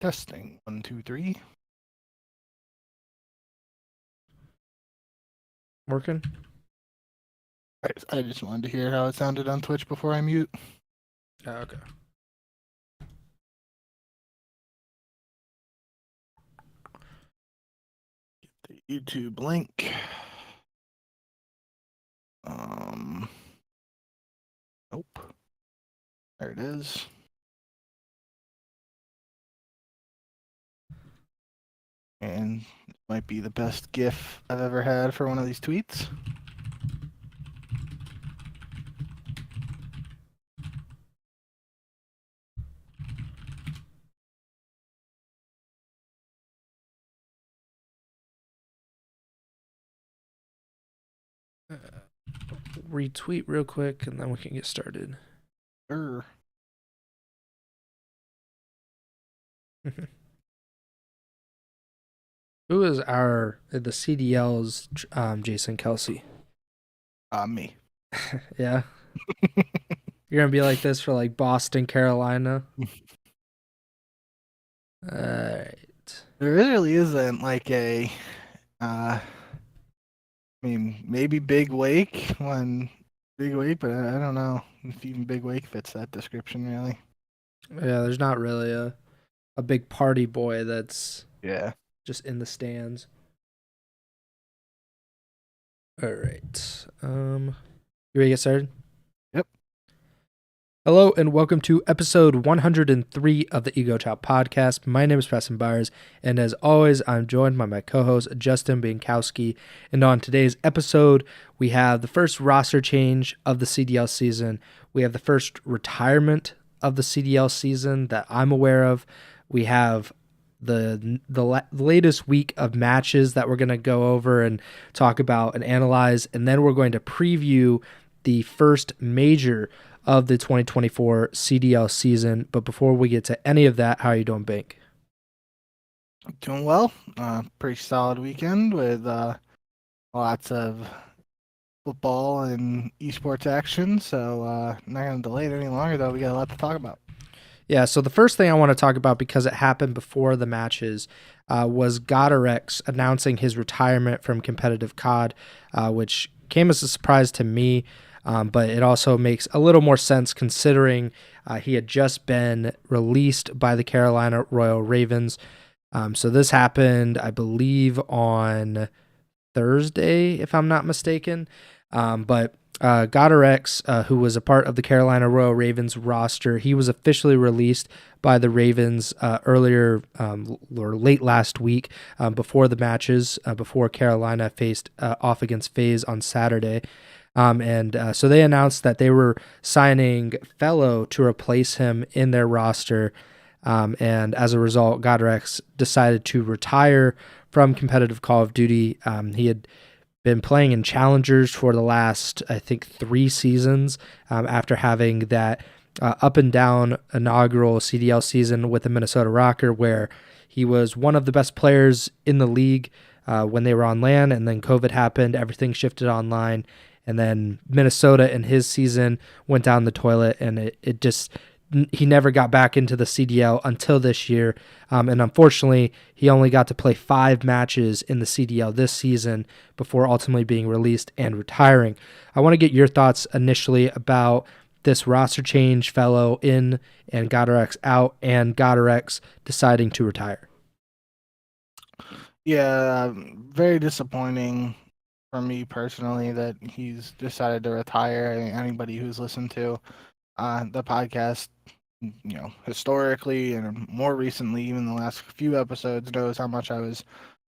Testing. 1, 2, 3. Working? I just wanted to hear how it sounded on Twitch before I mute. Okay. Get the YouTube link. Nope. There it is. And it might be the best GIF I've ever had for one of these tweets. Retweet real quick and then we can get started. Who is the CDL's Jason Kelsey? Me. Yeah. You're gonna be like this for like Boston, Carolina. Alright. There really isn't like a maybe Big Wake when Big Wake, but I don't know if even Big Wake fits that description really. Yeah, there's not really a big party boy that's just in the stands. Alright. You ready to get started? Yep. Hello and welcome to episode 103 of the Ego Chall Podcast. My name is Preston Byers, and as always, I'm joined by my co-host Justin Binkowski. And on today's episode, we have the first roster change of the CDL season. We have the first retirement of the CDL season that I'm aware of. We have the latest week of matches that we're going to go over and talk about and analyze, and then we're going to preview the first major of the 2024 CDL season. But before we get to any of that, how are you doing, Bink? Doing well. Pretty solid weekend with lots of football and esports action. So not going to delay it any longer, though. We got a lot to talk about. Yeah, so the first thing I want to talk about, because it happened before the matches, was GodRx announcing his retirement from competitive COD, which came as a surprise to me. But it also makes a little more sense considering he had just been released by the Carolina Royal Ravens. So this happened, I believe, on Thursday, if I'm not mistaken. But GodRx, who was a part of the Carolina Royal Ravens roster, he was officially released by the Ravens earlier or late last week before the matches, before Carolina faced off against FaZe on Saturday. So they announced that they were signing Fellow to replace him in their roster. And as a result, GodRx decided to retire from competitive Call of Duty. He had been playing in Challengers for the last, I think, 3 seasons after having that up and down inaugural CDL season with the Minnesota Rocker, where he was one of the best players in the league when they were on LAN, and then COVID happened, everything shifted online. And then Minnesota in his season went down the toilet, and he never got back into the CDL until this year. And unfortunately, he only got to play 5 matches in the CDL this season before ultimately being released and retiring. I want to get your thoughts initially about this roster change, Fellow in and GodRx out, and GodRx deciding to retire. Yeah, very disappointing for me personally that he's decided to retire. Anybody who's listened to the podcast, historically and more recently, even the last few episodes, knows how much I was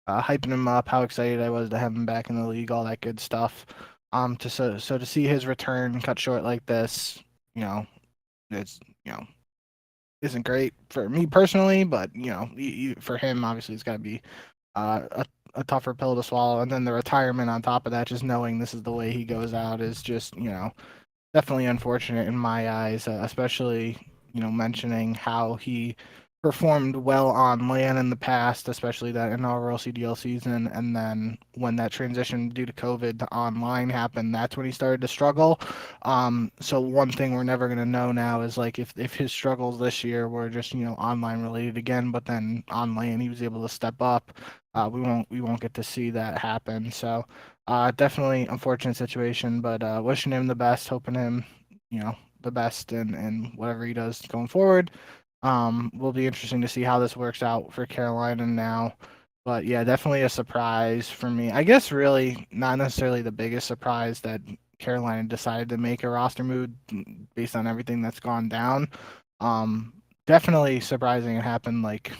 hyping him up, how excited I was to have him back in the league, all that good stuff. So to see his return cut short like this, it's isn't great for me personally, but for him, obviously, it's got to be a tougher pill to swallow. And then the retirement on top of that, just knowing this is the way he goes out, is just definitely unfortunate in my eyes, especially mentioning how he performed well on LAN in the past, especially that inaugural CDL season. And then when that transition due to COVID to online happened, that's when he started to struggle. So one thing we're never going to know now is like if his struggles this year were just, online related again, but then on LAN he was able to step up. We won't get to see that happen. So definitely unfortunate situation, but wishing him the best, hoping him, the best in whatever he does going forward. Will be interesting to see how this works out for Carolina now. But yeah, definitely a surprise for me. I guess really not necessarily the biggest surprise that Carolina decided to make a roster move based on everything that's gone down. Um, Definitely surprising it happened like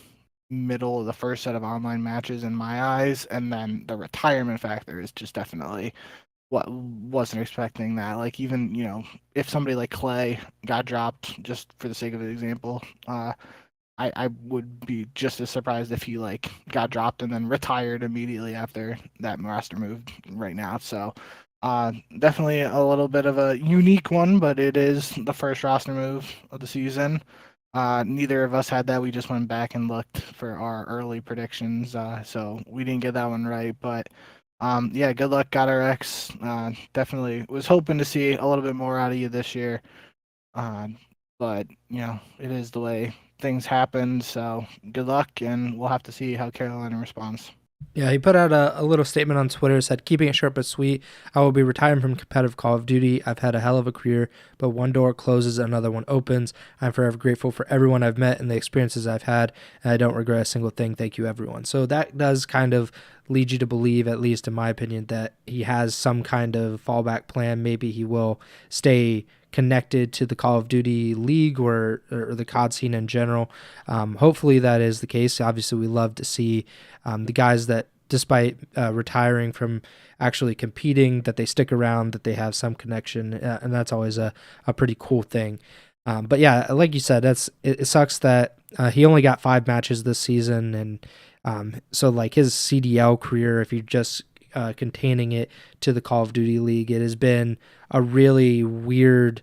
middle of the first set of online matches in my eyes, and then the retirement factor is just definitely what wasn't expecting that. Like even if somebody like Clay got dropped, just for the sake of the example, I would be just as surprised if he like got dropped and then retired immediately after that roster move right now. So definitely a little bit of a unique one, but it is the first roster move of the season. Neither of us had that. We just went back and looked for our early predictions, so we didn't get that one right. But yeah, good luck, GodRx. Definitely was hoping to see a little bit more out of you this year. Uh, but it is the way things happen. So good luck, and we'll have to see how Carolina responds. Yeah, he put out a little statement on Twitter, said, keeping it short but sweet, I will be retiring from competitive Call of Duty. I've had a hell of a career, but one door closes, another one opens. I'm forever grateful for everyone I've met and the experiences I've had, and I don't regret a single thing. Thank you, everyone. So that does kind of lead you to believe, at least in my opinion, that he has some kind of fallback plan. Maybe he will stay connected to the Call of Duty League or the COD scene in general. Hopefully that is the case. Obviously, we love to see the guys that, despite retiring from actually competing, that they stick around, that they have some connection, and that's always a pretty cool thing. But yeah, like you said, it sucks that he only got 5 matches this season, and so like his CDL career, if you're just containing it to the Call of Duty League, it has been a really weird,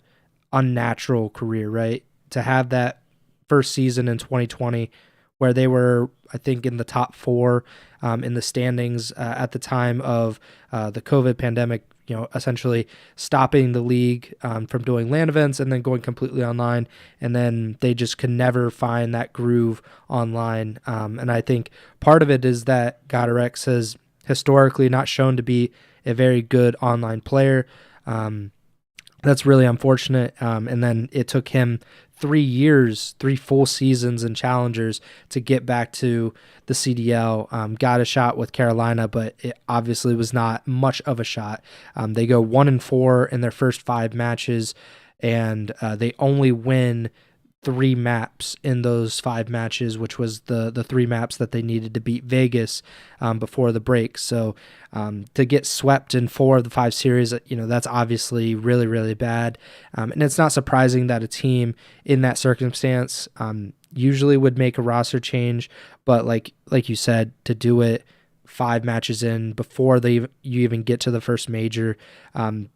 unnatural career, right? To have that first season in 2020 where they were, I think, in the top 4 in the standings at the time of the COVID pandemic, essentially stopping the league from doing LAN events and then going completely online. And then they just could never find that groove online. And I think part of it is that GodRx has historically not shown to be a very good online player. That's really unfortunate. And then it took him 3 years, 3 full seasons and challengers to get back to the CDL. Got a shot with Carolina, but it obviously was not much of a shot. They go 1-4 in their first 5 matches, and they only win 3 maps in those 5 matches, which was the 3 maps that they needed to beat Vegas before the break. So to get swept in 4 of the 5 series, that's obviously really, really bad. And it's not surprising that a team in that circumstance usually would make a roster change, but like you said, to do it 5 matches in before you even get to the first major,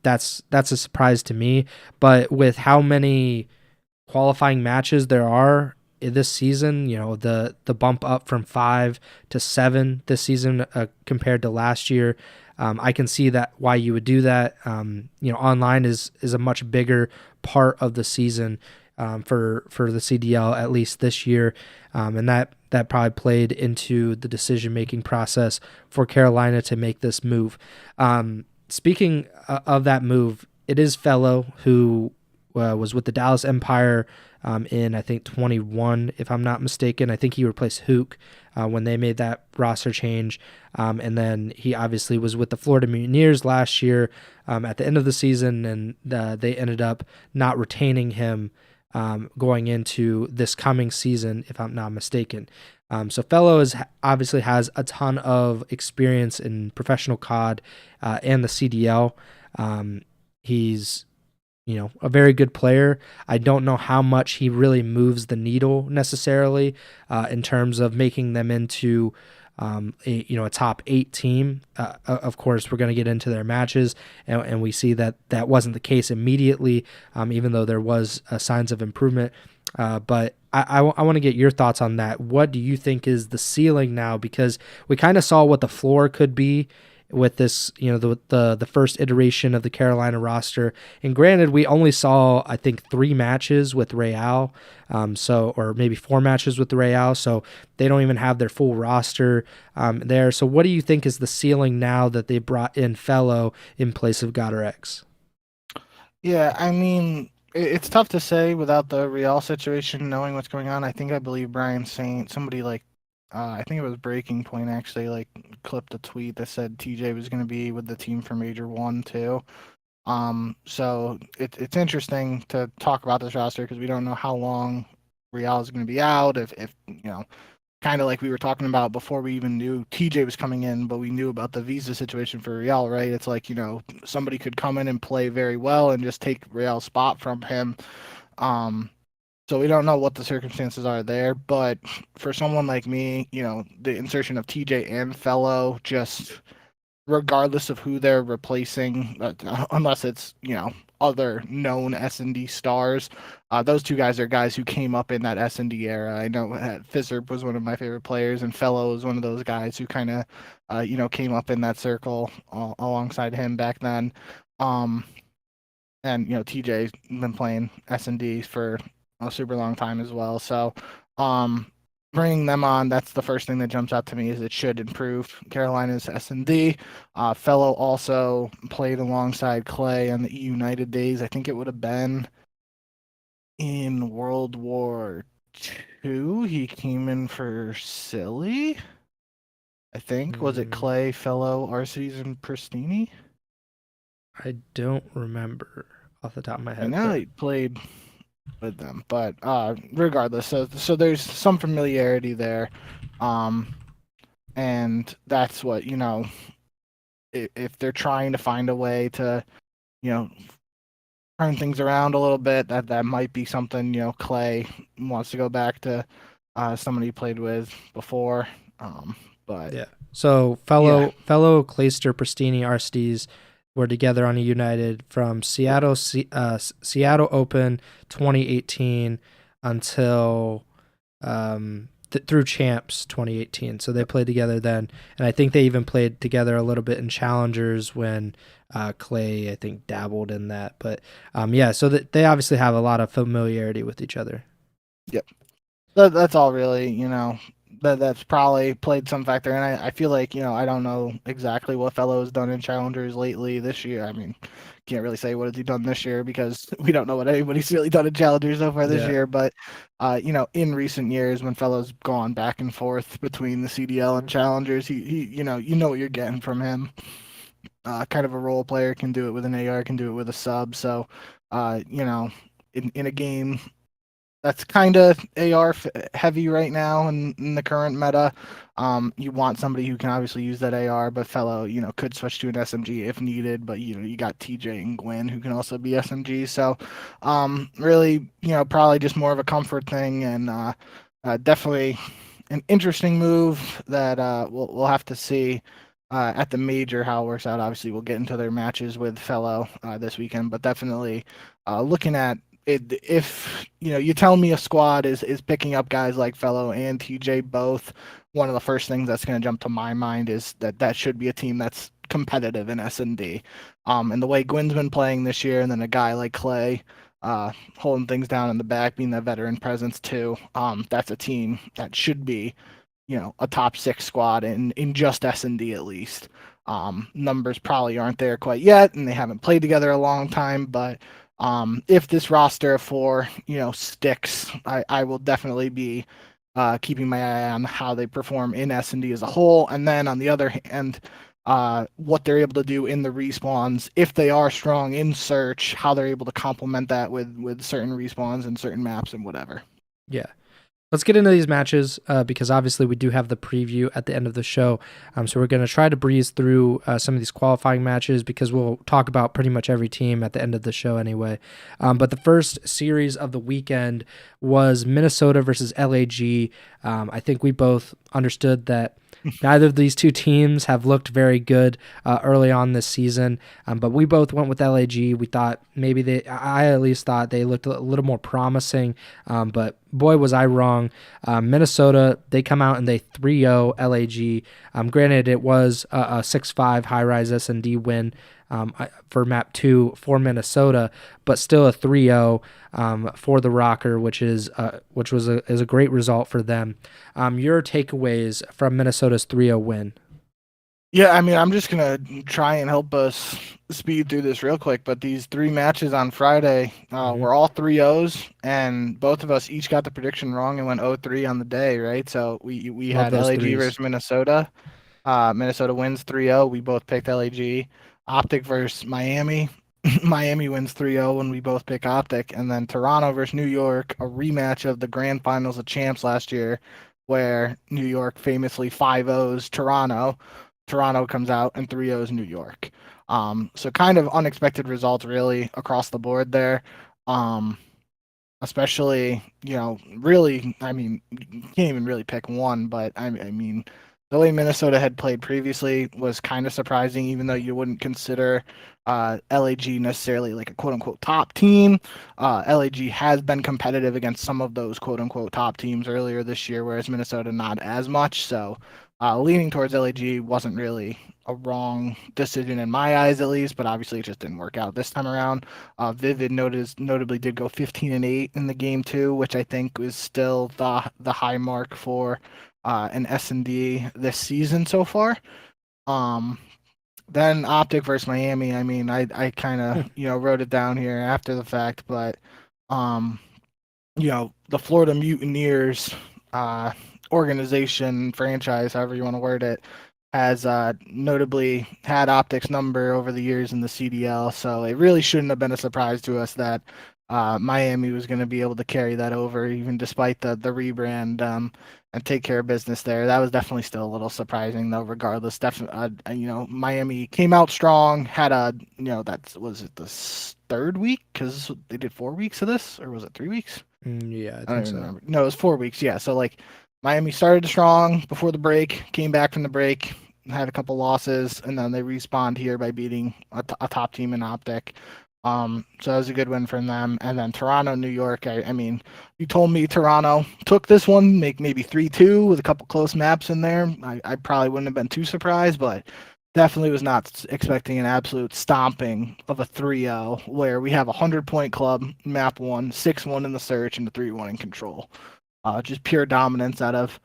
that's a surprise to me. But with how many qualifying matches there are this season, the bump up from 5 to 7 this season compared to last year, I can see that why you would do that. Online is a much bigger part of the season for the CDL, at least this year, and that probably played into the decision-making process for Carolina to make this move. Speaking of that move, it is Fellow who was with the Dallas Empire in, I think, 21, if I'm not mistaken. I think he replaced Hook when they made that roster change. And then he obviously was with the Florida Mutineers last year at the end of the season, and they ended up not retaining him going into this coming season, if I'm not mistaken. So Fellow obviously has a ton of experience in professional COD and the CDL. He's a very good player. I don't know how much he really moves the needle necessarily in terms of making them into a top 8 team. Of course, we're going to get into their matches, and we see that that wasn't the case immediately, even though there was signs of improvement. But I want to get your thoughts on that. What do you think is the ceiling now? Because we kind of saw what the floor could be with this, the first iteration of the Carolina roster. And granted, we only saw, I think, 3 matches with Real, or maybe 4 matches with the Real, so they don't even have their full roster there. So what do you think is the ceiling now that they brought in Fellow in place of GodRx? Yeah, I mean, it's tough to say without the Real situation, knowing what's going on. I believe Brian saying somebody like, I think it was Breaking Point actually, like clipped a tweet that said TJ was going to be with the team for Major 1 too. So it's interesting to talk about this roster because we don't know how long Real is going to be out. If kind of like we were talking about before we even knew TJ was coming in, but we knew about the visa situation for Real, right? It's like, somebody could come in and play very well and just take Real's spot from him. So we don't know what the circumstances are there, but for someone like me, the insertion of TJ and Fellow, just regardless of who they're replacing, unless it's, other known S&D stars. Those 2 guys are guys who came up in that S&D era. I know Fizzerb was one of my favorite players, and Fellow is one of those guys who kind of, came up in that circle alongside him back then. And TJ's been playing S&D for a super long time as well. So, bringing them on, that's the first thing that jumps out to me is it should improve Carolina's S&D. Fellow also played alongside Clay on the United days. I think it would have been in World War II. He came in for Silly, I think. Was it Clay, Fellow, Arces, and Pristini? I don't remember off the top of my head. I know he played with them, but regardless, so there's some familiarity there, and that's what if they're trying to find a way to turn things around a little bit, that might be something. Clay wants to go back to somebody he played with before, but yeah. So fellow Clayster, Pristini, Aristides were together on a United from Seattle Open 2018 until through Champs 2018. So they played together then, and I think they even played together a little bit in Challengers when Clay, I think, dabbled in that. But so they obviously have a lot of familiarity with each other. Yep. That's all really, that's probably played some factor. And I feel like, I don't know exactly what Fellow has done in Challengers lately this year. I mean, can't really say what has he done this year because we don't know what anybody's really done in Challengers so far this year. But, in recent years when Fellow's gone back and forth between the CDL and Challengers, he you know what you're getting from him. Kind of a role player, can do it with an AR, can do it with a sub. So, in a game that's kind of AR heavy right now in the current meta. You want somebody who can obviously use that AR, but Fellow, could switch to an SMG if needed. But you got TJ and Gwen who can also be SMG. So, really, probably just more of a comfort thing, and definitely an interesting move that we'll have to see at the major how it works out. Obviously, we'll get into their matches with Fellow this weekend, but definitely looking at. If you tell me a squad is picking up guys like Fellow and TJ both, one of the first things that's going to jump to my mind is that should be a team that's competitive in S&D. And the way Gwen's been playing this year, and then a guy like Clay holding things down in the back, being that veteran presence too, that's a team that should be a top 6 squad in just S&D at least. Numbers probably aren't there quite yet, and they haven't played together a long time, but if this roster of 4, sticks, I will definitely be keeping my eye on how they perform in S&D as a whole. And then on the other hand, what they're able to do in the respawns, if they are strong in search, how they're able to complement that with certain respawns and certain maps and whatever. Yeah. Let's get into these matches because obviously we do have the preview at the end of the show. So we're going to try to breeze through some of these qualifying matches because we'll talk about pretty much every team at the end of the show anyway. But the first series of the weekend was Minnesota versus LAG. I think we both understood that Neither of these two teams have looked very good early on this season, but we both went with LAG. We thought maybe I at least thought they looked a little more promising, but boy, was I wrong. Minnesota, they come out and they 3-0 LAG. Granted, it was a 6-5 high-rise S&D win for map 2 for Minnesota, but still a 3-0 for the Rocker, which was a great result for them. Your takeaways from Minnesota's 3-0 win? Yeah, I mean, I'm just going to try and help us speed through this real quick, but these 3 matches on Friday were all 3-0s, and both of us each got the prediction wrong and went 0-3 on the day, right? So we had LAG versus Minnesota. Minnesota wins 3-0. We both picked LAG. OpTic versus Miami. Miami wins 3-0 when we both pick OpTic. And then Toronto versus New York, a rematch of the grand finals of champs last year, where New York famously 5-0s Toronto. Toronto comes out and 3-0s New York. So kind of unexpected results really across the board there. Especially, really, I mean, you can't even really pick one, but I mean, the way Minnesota had played previously was kind of surprising, even though you wouldn't consider LAG necessarily like a quote-unquote top team. LAG has been competitive against some of those quote-unquote top teams earlier this year, whereas Minnesota not as much. So leaning towards LAG wasn't really a wrong decision in my eyes, at least, but obviously it just didn't work out this time around. Vivid notably did go 15-8 in the game 2, which I think was still the high mark for an S&D this season so far. Then OpTic versus Miami. I mean, I kind of wrote it down here after the fact, but the Florida Mutineers organization, franchise, however you want to word it, has notably had OpTic's number over the years in the CDL, so it really shouldn't have been a surprise to us that Miami was going to be able to carry that over, even despite the rebrand and take care of business there. That was definitely still a little surprising, though. Regardless, definitely, Miami came out strong. Had was it the 3rd week? Because they did 4 weeks of this, or was it 3 weeks? Yeah, I don't even remember. No, it was 4 weeks. Yeah, so like Miami started strong before the break, came back from the break, had a couple losses, and then they respawned here by beating a top team in OpTic. So that was a good win from them. And then Toronto, New York. I mean, you told me Toronto took this one, make maybe 3-2 with a couple close maps in there. I probably wouldn't have been too surprised, but definitely was not expecting an absolute stomping of a 3-0 where we have a 100-point club, map 1, 6-1 in the search, and a 3-1 in control. Just pure dominance out of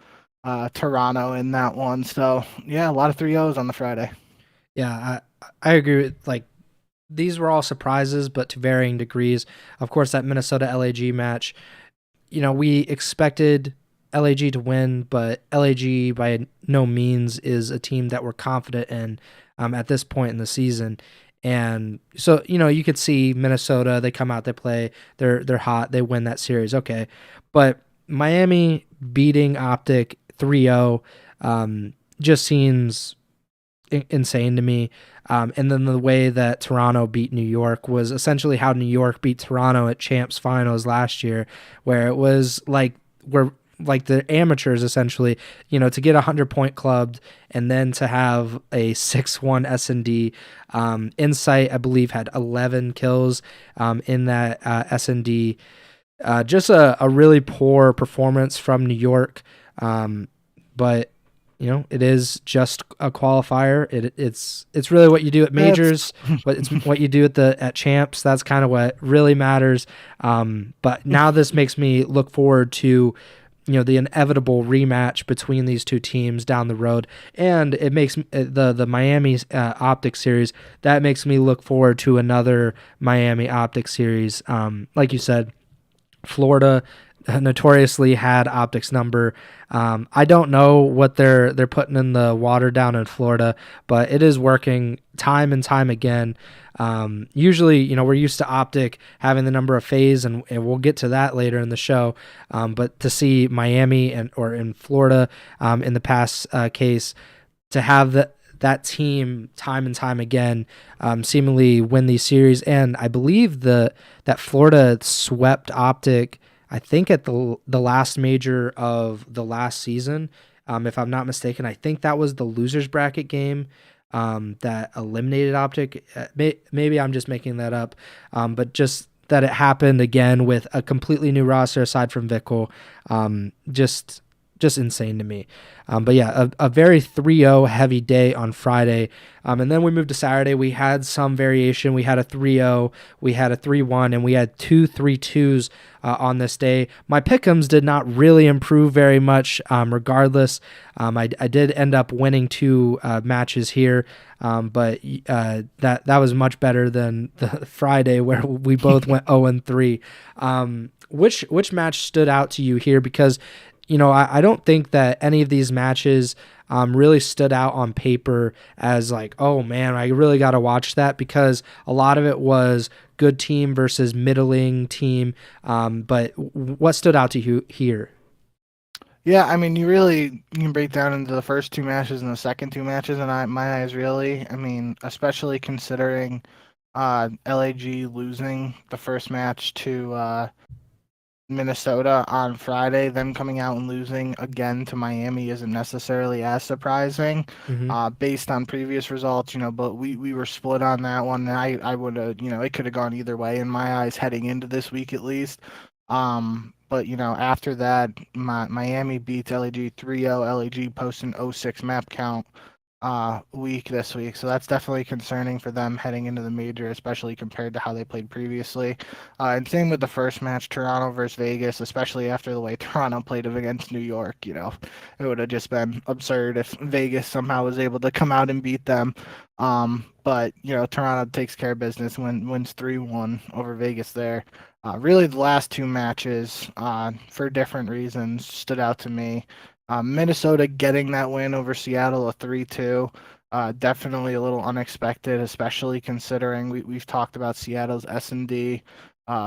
Toronto in that one. So, yeah, a lot of 3-0s on the Friday. Yeah, I agree with, these were all surprises, but to varying degrees. Of course, that Minnesota-LAG match, we expected LAG to win, but LAG by no means is a team that we're confident in at this point in the season. And so, you could see Minnesota, they come out, they play, they're hot, they win that series, okay. But Miami beating OpTic 3-0 just seems insane to me. And then the way that Toronto beat New York was essentially how New York beat Toronto at Champs Finals last year, where it was like the amateurs essentially, to get 100-point clubbed and then to have a 6-1 S&D. Insight, I believe, had 11 kills in that S&D. Just a really poor performance from New York, but it is just a qualifier. It's really what you do at majors, but it's what you do at champs. That's kind of what really matters. But now this makes me look forward to the inevitable rematch between these two teams down the road, and it makes the Miami OpTic series, that makes me look forward to another Miami OpTic series. Like you said, Florida notoriously had OpTic's number. I don't know what they're putting in the water down in Florida, but it is working time and time again. Usually, we're used to OpTic having the number of FaZe, and we'll get to that later in the show. But to see Miami or in Florida in the past case, to have that team time and time again seemingly win these series, and I believe that Florida swept OpTic, I think, at the last major of the last season, if I'm not mistaken. I think that was the losers bracket game that eliminated OpTic. Maybe I'm just making that up, but just that it happened again with a completely new roster aside from Vickle. Just insane to me. But yeah, a very 3-0 heavy day on Friday. And then we moved to Saturday. We had some variation. We had a 3-0, we had a 3-1, and we had 2 3-2s on this day. My pick'ems did not really improve very much regardless. I did end up winning 2 matches here, but that was much better than the Friday where we both went 0-3. Which match stood out to you here? Because I don't think that any of these matches really stood out on paper as like, oh man, I really got to watch that, because a lot of it was good team versus middling team. But what stood out to you here? Yeah, I mean, you can break down into the first 2 matches and the second 2 matches, and my eyes really. I mean, especially considering LAG losing the first match to Minnesota on Friday, them coming out and losing again to Miami isn't necessarily as surprising, Mm-hmm. based on previous results, but we were split on that one. And I would have, it could have gone either way in my eyes heading into this week at least. But after that, Miami beats LAG 3-0. LAG posting 0-6 map count week this week. So that's definitely concerning for them heading into the major, especially compared to how they played previously. And same with the first match, Toronto versus Vegas, especially after the way Toronto played against New York. It would have just been absurd if Vegas somehow was able to come out and beat them. But Toronto takes care of business, wins 3-1 over Vegas there. Really, the last 2 matches, for different reasons, stood out to me. Minnesota getting that win over Seattle, a 3-2. Definitely a little unexpected, especially considering we've talked about Seattle's S&D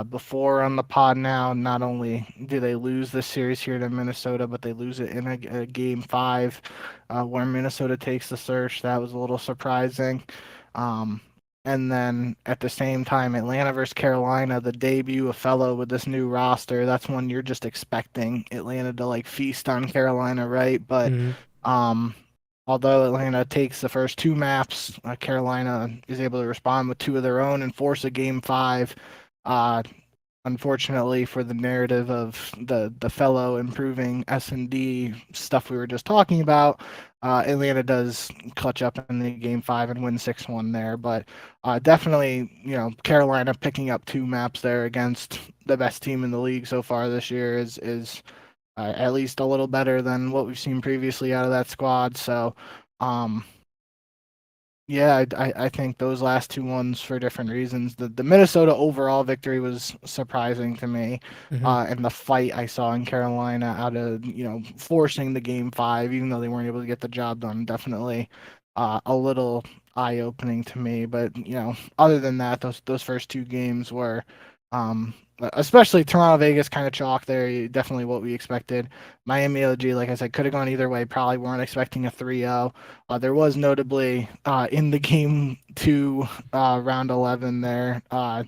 before on the pod now. Not only do they lose this series here to Minnesota, but they lose it in a game 5 where Minnesota takes the search. That was a little surprising. Um, and then at the same time, Atlanta versus Carolina, the debut of Fellow with this new roster. That's one you're just expecting Atlanta to like feast on Carolina, right? But Mm-hmm. um, although Atlanta takes the first 2 maps, Carolina is able to respond with 2 of their own and force a game 5. Uh, Unfortunately for the narrative of the Fellow improving S&D stuff we were just talking about, Atlanta does clutch up in the game 5 and win 6-1 there. But definitely, Carolina picking up 2 maps there against the best team in the league so far this year is at least a little better than what we've seen previously out of that squad. So, um, yeah, I think those last 2 ones for different reasons. The Minnesota overall victory was surprising to me, Mm-hmm. and the fight I saw in Carolina out of forcing the game 5, even though they weren't able to get the job done, definitely a little eye opening to me. But other than that, those first 2 games were, especially Toronto Vegas, kind of chalk there. Definitely what we expected. Miami LG, like I said, could have gone either way. Probably weren't expecting a 3-0. There was notably in the game 2, round 11 there. I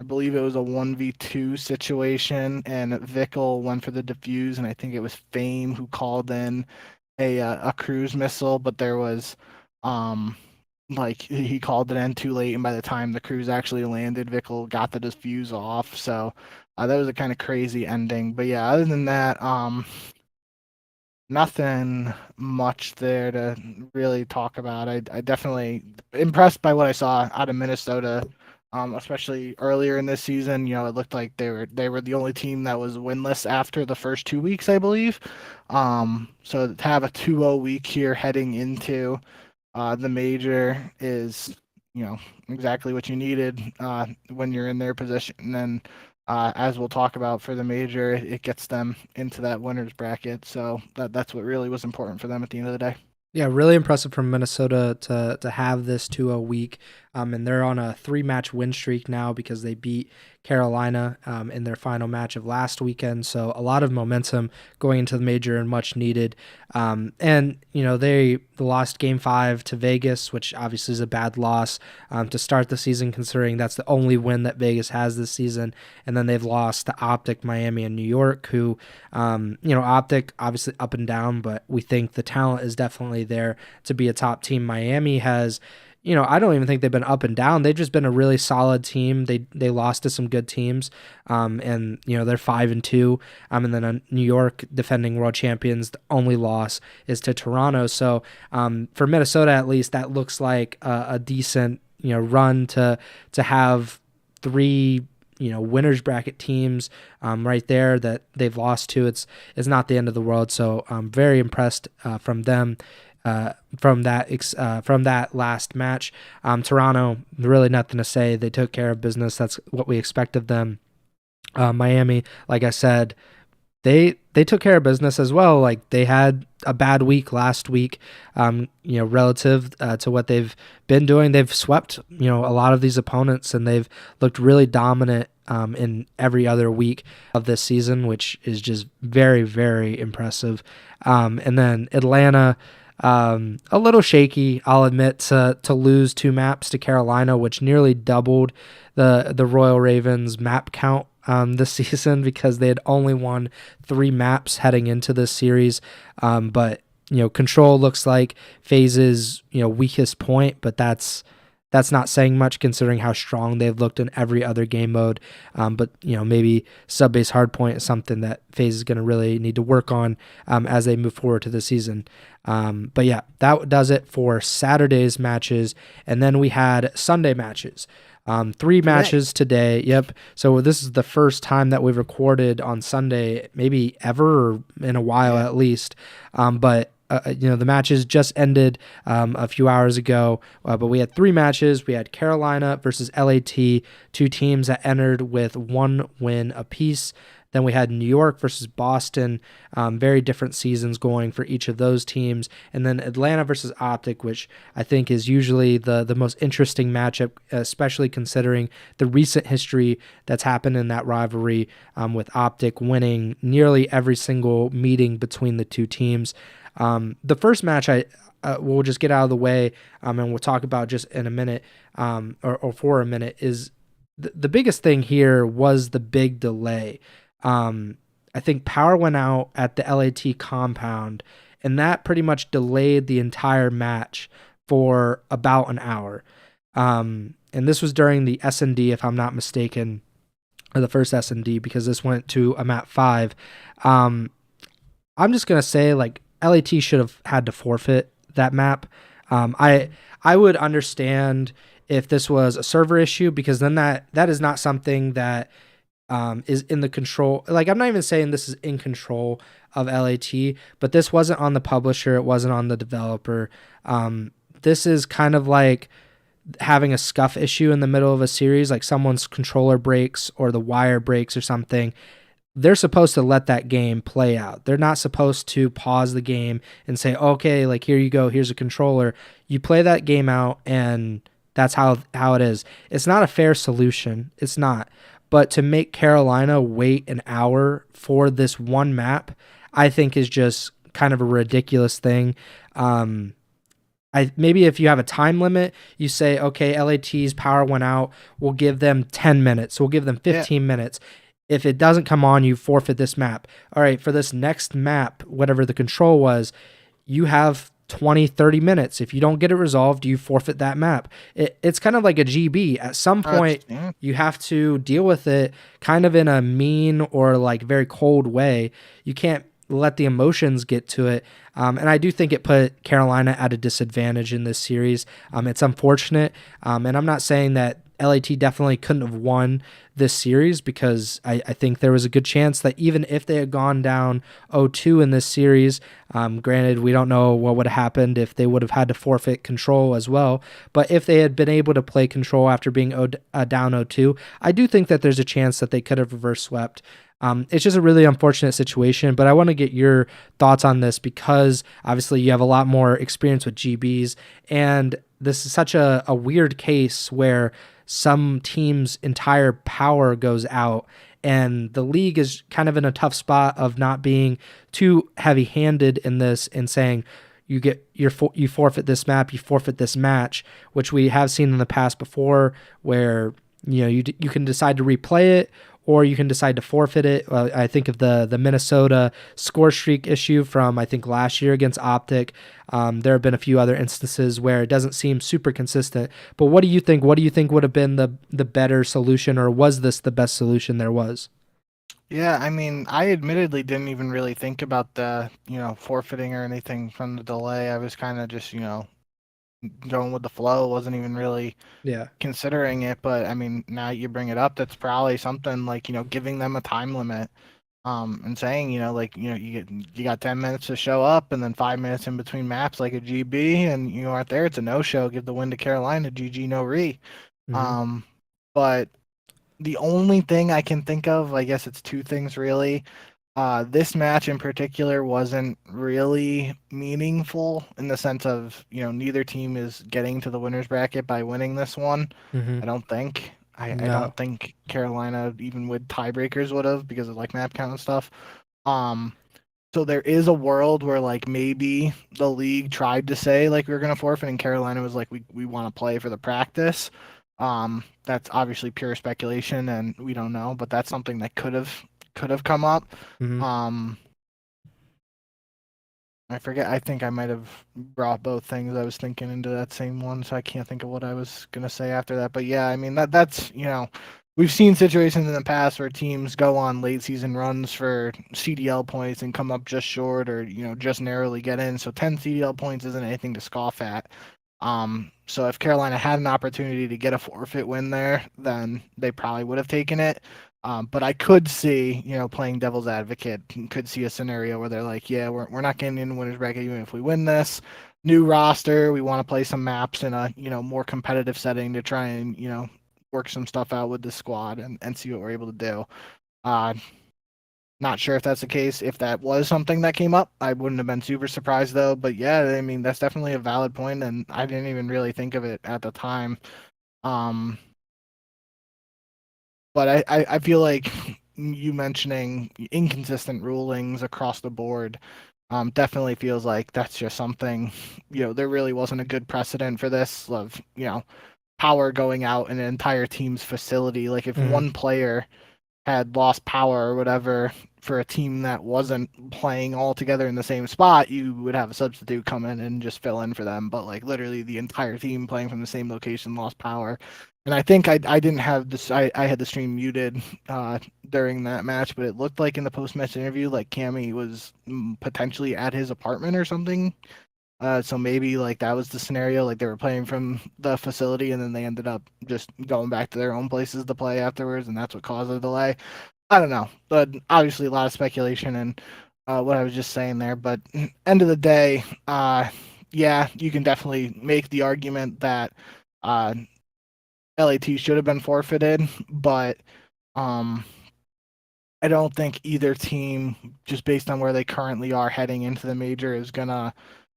believe it was a 1v2 situation, and Vickle went for the defuse, and I think it was Fame who called in a cruise missile, but there was like he called it in too late, and by the time the cruise actually landed, Vickle got the defuse off. So that was a kind of crazy ending. But yeah, other than that, nothing much there to really talk about. I definitely impressed by what I saw out of Minnesota, especially earlier in this season. It looked like they were the only team that was winless after the first 2 weeks, I believe. So to have a 2-0 week here heading into the major is, exactly what you needed when you're in their position. And then, as we'll talk about for the major, it gets them into that winners bracket. So that's what really was important for them at the end of the day. Yeah, really impressive from Minnesota to have this 2-0 week. And they're on a 3-match win streak now because they beat Carolina in their final match of last weekend. So a lot of momentum going into the major and much needed. And they lost Game 5 to Vegas, which obviously is a bad loss to start the season, considering that's the only win that Vegas has this season. And then they've lost to OpTic, Miami, and New York, who OpTic obviously up and down, but we think the talent is definitely there to be a top team. Miami has, I don't even think they've been up and down. They've just been a really solid team. They lost to some good teams, and they're 5-2. And then New York, defending world champions, the only loss is to Toronto. So for Minnesota, at least, that looks like a decent run to have three winners bracket teams right there that they've lost to. It's not the end of the world. So I'm very impressed from them. From that last match. Toronto, really nothing to say. They took care of business. That's what we expect of them. Miami, like I said, they took care of business as well. Like, they had a bad week last week, relative to what they've been doing. They've swept, a lot of these opponents, and they've looked really dominant in every other week of this season, which is just very, very impressive. And then Atlanta, a little shaky, I'll admit, to lose 2 maps to Carolina, which nearly doubled the Royal Ravens map count this season, because they had only won 3 maps heading into this series. But control looks like FaZe's weakest point, but that's not saying much considering how strong they've looked in every other game mode. But maybe sub-base hardpoint is something that FaZe is going to really need to work on as they move forward to the season. But yeah, that does it for Saturday's matches. And then we had Sunday matches. 3 matches today. Yep. So this is the first time that we've recorded on Sunday, maybe ever, or in a while at least. But the matches just ended a few hours ago, but we had 3 matches. We had Carolina versus LAT, 2 teams that entered with 1 win apiece. Then we had New York versus Boston, very different seasons going for each of those teams. And then Atlanta versus OpTic, which I think is usually the most interesting matchup, especially considering the recent history that's happened in that rivalry, with OpTic winning nearly every single meeting between the 2 teams. The first match we'll just get out of the way, and we'll talk about just in a minute, or for a minute, is the biggest thing here was the big delay. I think power went out at the LAT compound, and that pretty much delayed the entire match for about an hour. And this was during the S&D, if I'm not mistaken, or the first S&D, because this went to a map 5. I'm just going to say, like, LAT should have had to forfeit that map. I would understand if this was a server issue, because then that is not something that is in the control. Like, I'm not even saying this is in control of LAT, but this wasn't on the publisher. It wasn't on the developer. This is kind of like having a scuff issue in the middle of a series, like someone's controller breaks or the wire breaks or something. They're supposed to let that game play out. They're not supposed to pause the game and say, okay, like, here you go, here's a controller. You play that game out, and that's how it is. It's not a fair solution. It's not. But to make Carolina wait an hour for this one map, I think is just kind of a ridiculous thing. Maybe if you have a time limit, you say, okay, LAT's power went out, we'll give them 10 minutes. We'll give them 15 minutes. If it doesn't come on, you forfeit this map. All right, for this next map, whatever the control was, you have 20, 30 minutes. If you don't get it resolved, you forfeit that map. It's kind of like a GB. At some point, you have to deal with it kind of in a mean or like very cold way. You can't let the emotions get to it. And I do think it put Carolina at a disadvantage in this series. It's unfortunate. And I'm not saying that LAT definitely couldn't have won this series because I think there was a good chance that even if they had gone down 0-2 in this series, granted, we don't know what would have happened if they would have had to forfeit control as well, but if they had been able to play control after being down 0-2, I do think that there's a chance that they could have reverse swept. It's just a really unfortunate situation, but I want to get your thoughts on this because obviously you have a lot more experience with GBs, and this is such a weird case where some team's entire power goes out, and the league is kind of in a tough spot of not being too heavy-handed in this and saying you forfeit this map, you forfeit this match, which we have seen in the past before, where you can decide to replay it or you can decide to forfeit it. I think of the Minnesota score streak issue from, I think, last year against OpTic. There have been a few other instances where it doesn't seem super consistent. But what do you think? What do you think would have been the better solution, or was this the best solution there was? Yeah, I mean, I admittedly didn't even really think about the, forfeiting or anything from the delay. I was kind of just, going with the flow. Wasn't even really Yeah. considering it. But I mean, now you bring it up, that's probably something like, giving them a time limit. And saying, like, you got 10 minutes to show up and then 5 minutes in between maps like a GB, and you aren't there, it's a no-show. Give the win to Carolina, GG, no re. Mm-hmm. But the only thing I can think of, I guess it's two things really. This match in particular wasn't really meaningful in the sense of, neither team is getting to the winner's bracket by winning this one. Mm-hmm. I don't think. I No. don't think Carolina, even with tiebreakers, would have because of like map count and stuff. Um, so there is a world where like maybe the league tried to say like we are gonna forfeit, and Carolina was like we want to play for the practice. That's obviously pure speculation, and we don't know, but that's something that could have come up. Mm-hmm. Um, I forget. I think I might have brought both things I was thinking into that same one, so I can't think of what I was gonna say after that. But yeah, I mean that's we've seen situations in the past where teams go on late season runs for CDL points and come up just short, or just narrowly get in. So 10 CDL points isn't anything to scoff at. So if Carolina had an opportunity to get a forfeit win there, then they probably would have taken it. But I could see, playing devil's advocate, could see a scenario where they're like, yeah, we're not getting in the winner's bracket even if we win this. New roster, we want to play some maps in a, more competitive setting to try and, work some stuff out with the squad and see what we're able to do. Not sure if that's the case. If that was something that came up, I wouldn't have been super surprised though. But yeah, I mean, that's definitely a valid point, and I didn't even really think of it at the time. Um, but I feel like you mentioning inconsistent rulings across the board definitely feels like that's just something, there really wasn't a good precedent for this of, power going out in an entire team's facility. Like if Mm-hmm. one player had lost power or whatever for a team that wasn't playing all together in the same spot, you would have a substitute come in and just fill in for them. But like literally the entire team playing from the same location lost power. And I think I didn't have this. I had the stream muted during that match, but it looked like in the post match interview, like Cammy was potentially at his apartment or something. So maybe like that was the scenario. Like they were playing from the facility, and then they ended up just going back to their own places to play afterwards, and that's what caused the delay. I don't know, but obviously a lot of speculation and what I was just saying there. But end of the day, yeah, you can definitely make the argument that uh, LAT should have been forfeited, but um, I don't think either team, just based on where they currently are heading into the major, is gonna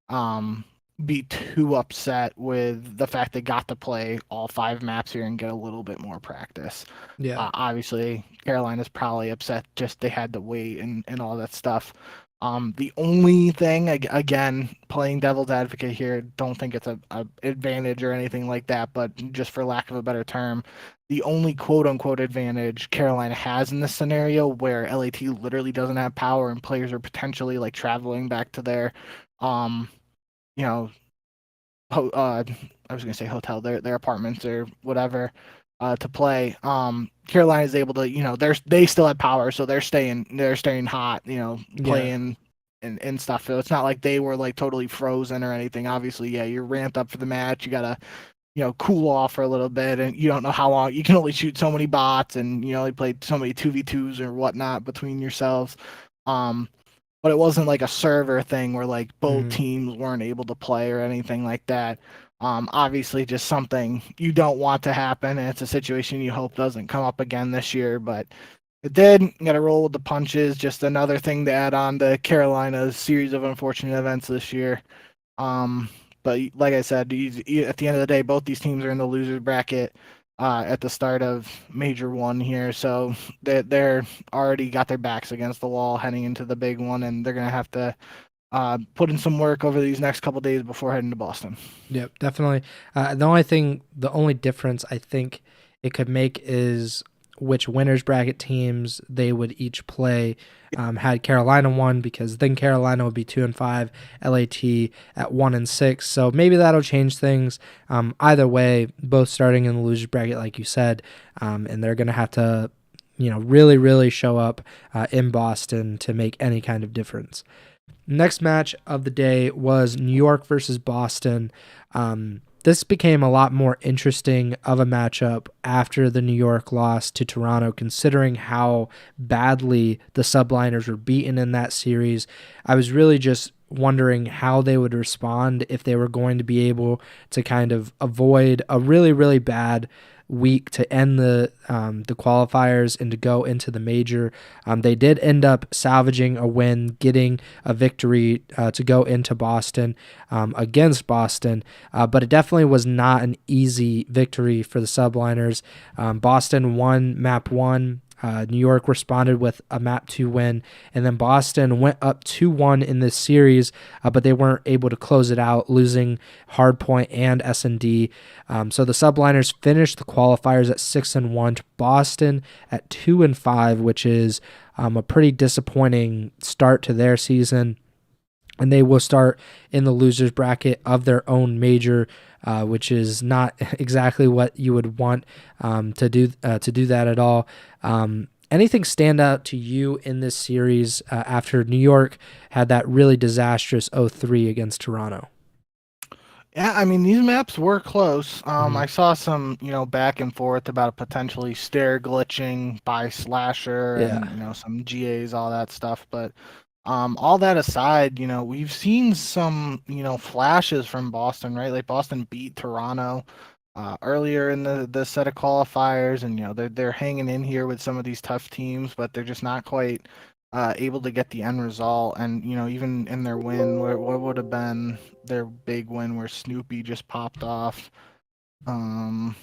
um, be too upset with the fact they got to play all 5 maps here and get a little bit more practice. Yeah. Obviously, Carolina's probably upset just they had to wait and all that stuff. The only thing, again, playing devil's advocate here, don't think it's a advantage or anything like that, but just for lack of a better term, the only quote unquote advantage Carolina has in this scenario where LAT literally doesn't have power and players are potentially like traveling back to their um you know, I was gonna say hotel, their apartments or whatever, to play. Carolina is able to, they still have power, so they're staying hot, Yeah. playing and stuff. So it's not like they were like totally frozen or anything. Obviously, yeah, you're ramped up for the match. You gotta cool off for a little bit, and you don't know how long. You can only shoot so many bots, and you only play so many 2v2s or whatnot between yourselves. Um, but it wasn't like a server thing where like both Mhm. teams weren't able to play or anything like that. Obviously, just something you don't want to happen, and it's a situation you hope doesn't come up again this year. But it did. Got to roll with the punches. Just another thing to add on to Carolina's series of unfortunate events this year. Um, but like I said, at the end of the day, both these teams are in the losers bracket at the start of Major One here, so they're already got their backs against the wall heading into the big one, and they're gonna have to put in some work over these next couple days before heading to Boston. Yep, definitely. The only difference I think it could make is which winners bracket teams they would each play. Had Carolina won, because then Carolina would be 2-5, LAT at 1-6. So maybe that'll change things. Either way, both starting in the losers bracket, like you said, and they're gonna have to, really, really show up in Boston to make any kind of difference. Next match of the day was New York versus Boston. This became a lot more interesting of a matchup after the New York loss to Toronto, considering how badly the Subliners were beaten in that series. I was really just wondering how they would respond, if they were going to be able to kind of avoid a really, really bad week to end the qualifiers and to go into the major. They did end up salvaging a win, getting a victory to go into Boston against Boston, but it definitely was not an easy victory for the Subliners. Boston won map 1. New York responded with a map 2 win, and then Boston went up 2-1 in this series, but they weren't able to close it out, losing Hardpoint and S&D. So the Subliners finished the qualifiers at 6-1 to Boston at 2-5, which is a pretty disappointing start to their season. And they will start in the losers bracket of their own major, which is not exactly what you would want to do that at all. Anything stand out to you in this series after New York had that really disastrous 0-3 against Toronto? Yeah, I mean these maps were close. Mm-hmm. I saw some, back and forth about potentially stair glitching by Slasher Yeah. and some GAs, all that stuff. But all that aside, we've seen some, flashes from Boston, right? Like Boston beat Toronto earlier in the set of qualifiers, and they're hanging in here with some of these tough teams, but they're just not quite able to get the end result. And even in their win, what would have been their big win where Snoopy just popped off. Um,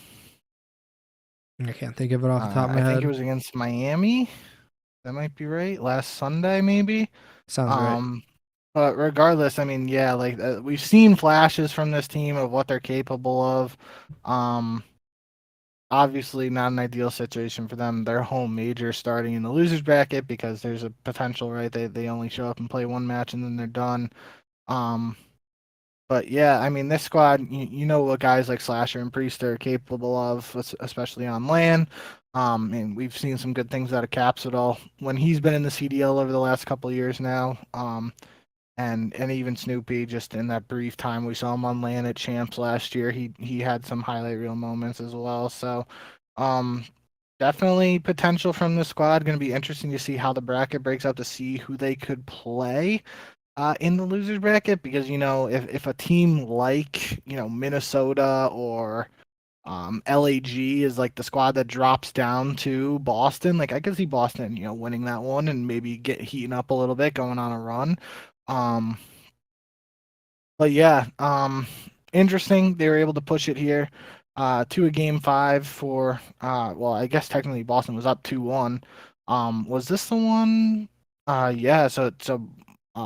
I can't think of it off the top of my I think it head. was against Miami. That might be right. Last Sunday, maybe. Sounds right. Um, but regardless, I mean, yeah, like we've seen flashes from this team of what they're capable of. Um, Obviously, not an ideal situation for them. Their home major starting in the losers bracket because there's a potential, right? They only show up and play one match and then they're done. Um, but yeah, I mean, this squad, you know what guys like Slasher and Priest are capable of, especially on LAN. And we've seen some good things out of Capsidal when he's been in the CDL over the last couple of years now. And even Snoopy, just in that brief time we saw him on LAN at Champs last year, he had some highlight reel moments as well. So, um, definitely potential from the squad. Going to be interesting to see how the bracket breaks up to see who they could play in the losers bracket, because if a team like Minnesota or LAG is like the squad that drops down to Boston, like I could see Boston winning that one and maybe get heating up a little bit, going on a run. Um, but yeah, interesting. They were able to push it here to a game 5 for well, I guess technically Boston was up 2-1. Was this the one? Yeah, so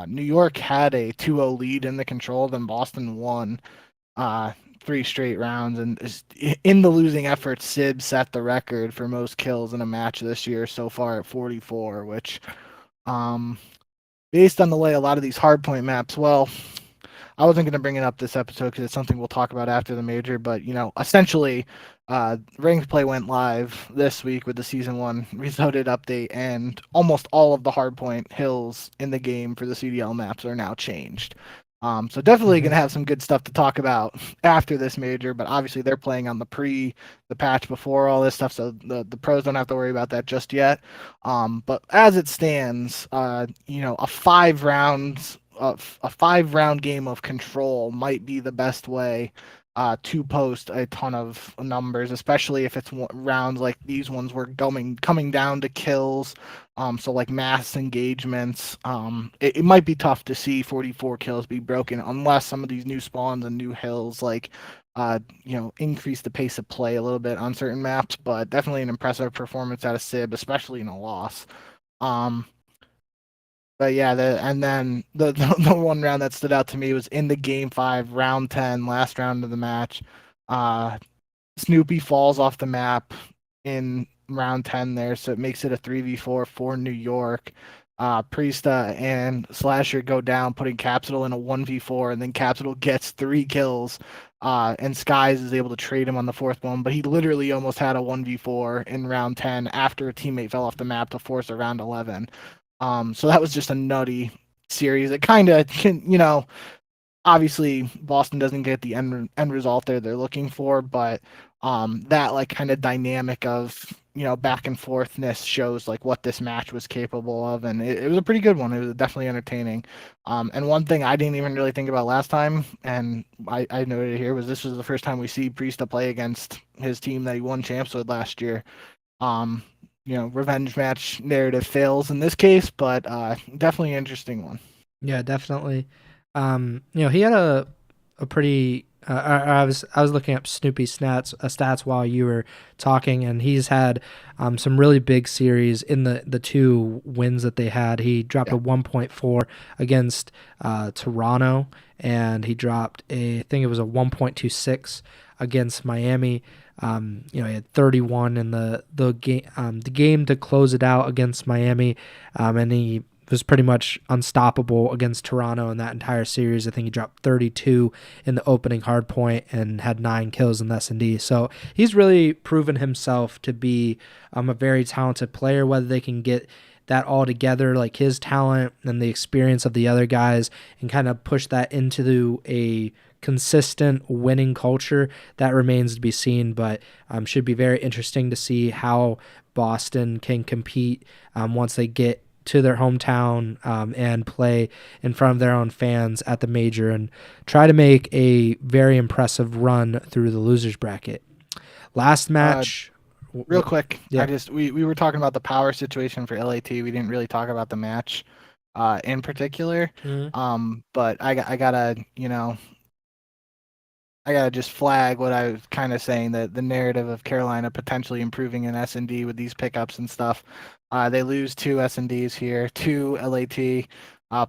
New York had a 2-0 lead in the control, then Boston won 3 straight rounds, and in the losing effort, Sib set the record for most kills in a match this year so far at 44, which um based on the way a lot of these hardpoint maps, well, I wasn't going to bring it up this episode because it's something we'll talk about after the major, but essentially, ranked play went live this week with the season 1 reloaded update, and almost all of the hardpoint hills in the game for the CDL maps are now changed. So definitely Mm-hmm. going to have some good stuff to talk about after this major, but obviously they're playing on the patch before all this stuff, so the pros don't have to worry about that just yet. But as it stands, a 5 round game of control might be the best way to post a ton of numbers, especially if it's rounds like these ones were coming down to kills. So like mass engagements, it might be tough to see 44 kills be broken unless some of these new spawns and new hills increase the pace of play a little bit on certain maps. But definitely an impressive performance out of Sib, especially in a loss. Um, but yeah, and then the one round that stood out to me was in the game 5, round 10, last round of the match. Uh, Snoopy falls off the map in round 10 there, so it makes it a 3v4 for New York. Priesta and Slasher go down, putting Capsule in a 1v4, and then Capsule gets 3 kills. And Skies is able to trade him on the 4th one, but he literally almost had a 1v4 in round 10 after a teammate fell off the map to force a round 11. So that was just a nutty series. It kind of can, obviously Boston doesn't get the end result they're looking for, but that like kind of dynamic of back and forthness shows like what this match was capable of, and it was a pretty good one. It was definitely entertaining. And one thing I didn't even really think about last time, and I noted it here, was this was the first time we see Priesta play against his team that he won champs with last year. Um, revenge match narrative fails in this case, but definitely an interesting one. Yeah, definitely. He had a pretty. I was looking up Snoopy's stats while you were talking, and he's had some really big series in the 2 wins that they had. He dropped a 1.4 against Toronto, and he dropped I think it was a 1.26 against Miami. He had 31 in the game to close it out against Miami, and he was pretty much unstoppable against Toronto in that entire series. I think he dropped 32 in the opening hardpoint and had 9 kills in the S&D. So he's really proven himself to be a very talented player. Whether they can get that all together, like his talent and the experience of the other guys, and kind of push that into a consistent winning culture, that remains to be seen. But should be very interesting to see how Boston can compete once they get to their hometown and play in front of their own fans at the major and try to make a very impressive run through the losers bracket. Last match. Real quick, yeah. we were talking about the power situation for LAT. We didn't really talk about the match in particular. But I gotta just flag what I was kind of saying, that the narrative of Carolina potentially improving in S&D with these pickups and stuff. They lose 2 S&Ds here, 2 LAT.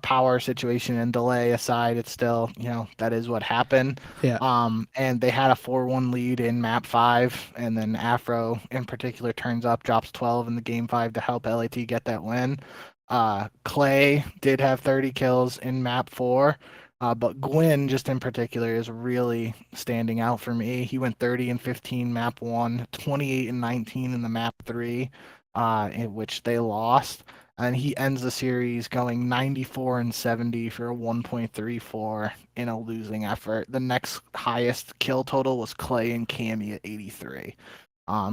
Power situation and delay aside, it's still, that is what happened. Yeah. And they had a 4-1 lead in map 5, and then Afro in particular turns up, drops 12 in the game 5 to help LAT get that win. Clay did have 30 kills in map 4. But Gwyn, just in particular, is really standing out for me. He went 30 and 15 map 1, 28 and 19 in the map 3, in which they lost. And he ends the series going 94 and 70 for a 1.34 in a losing effort. The next highest kill total was Clay and Cammy at 83.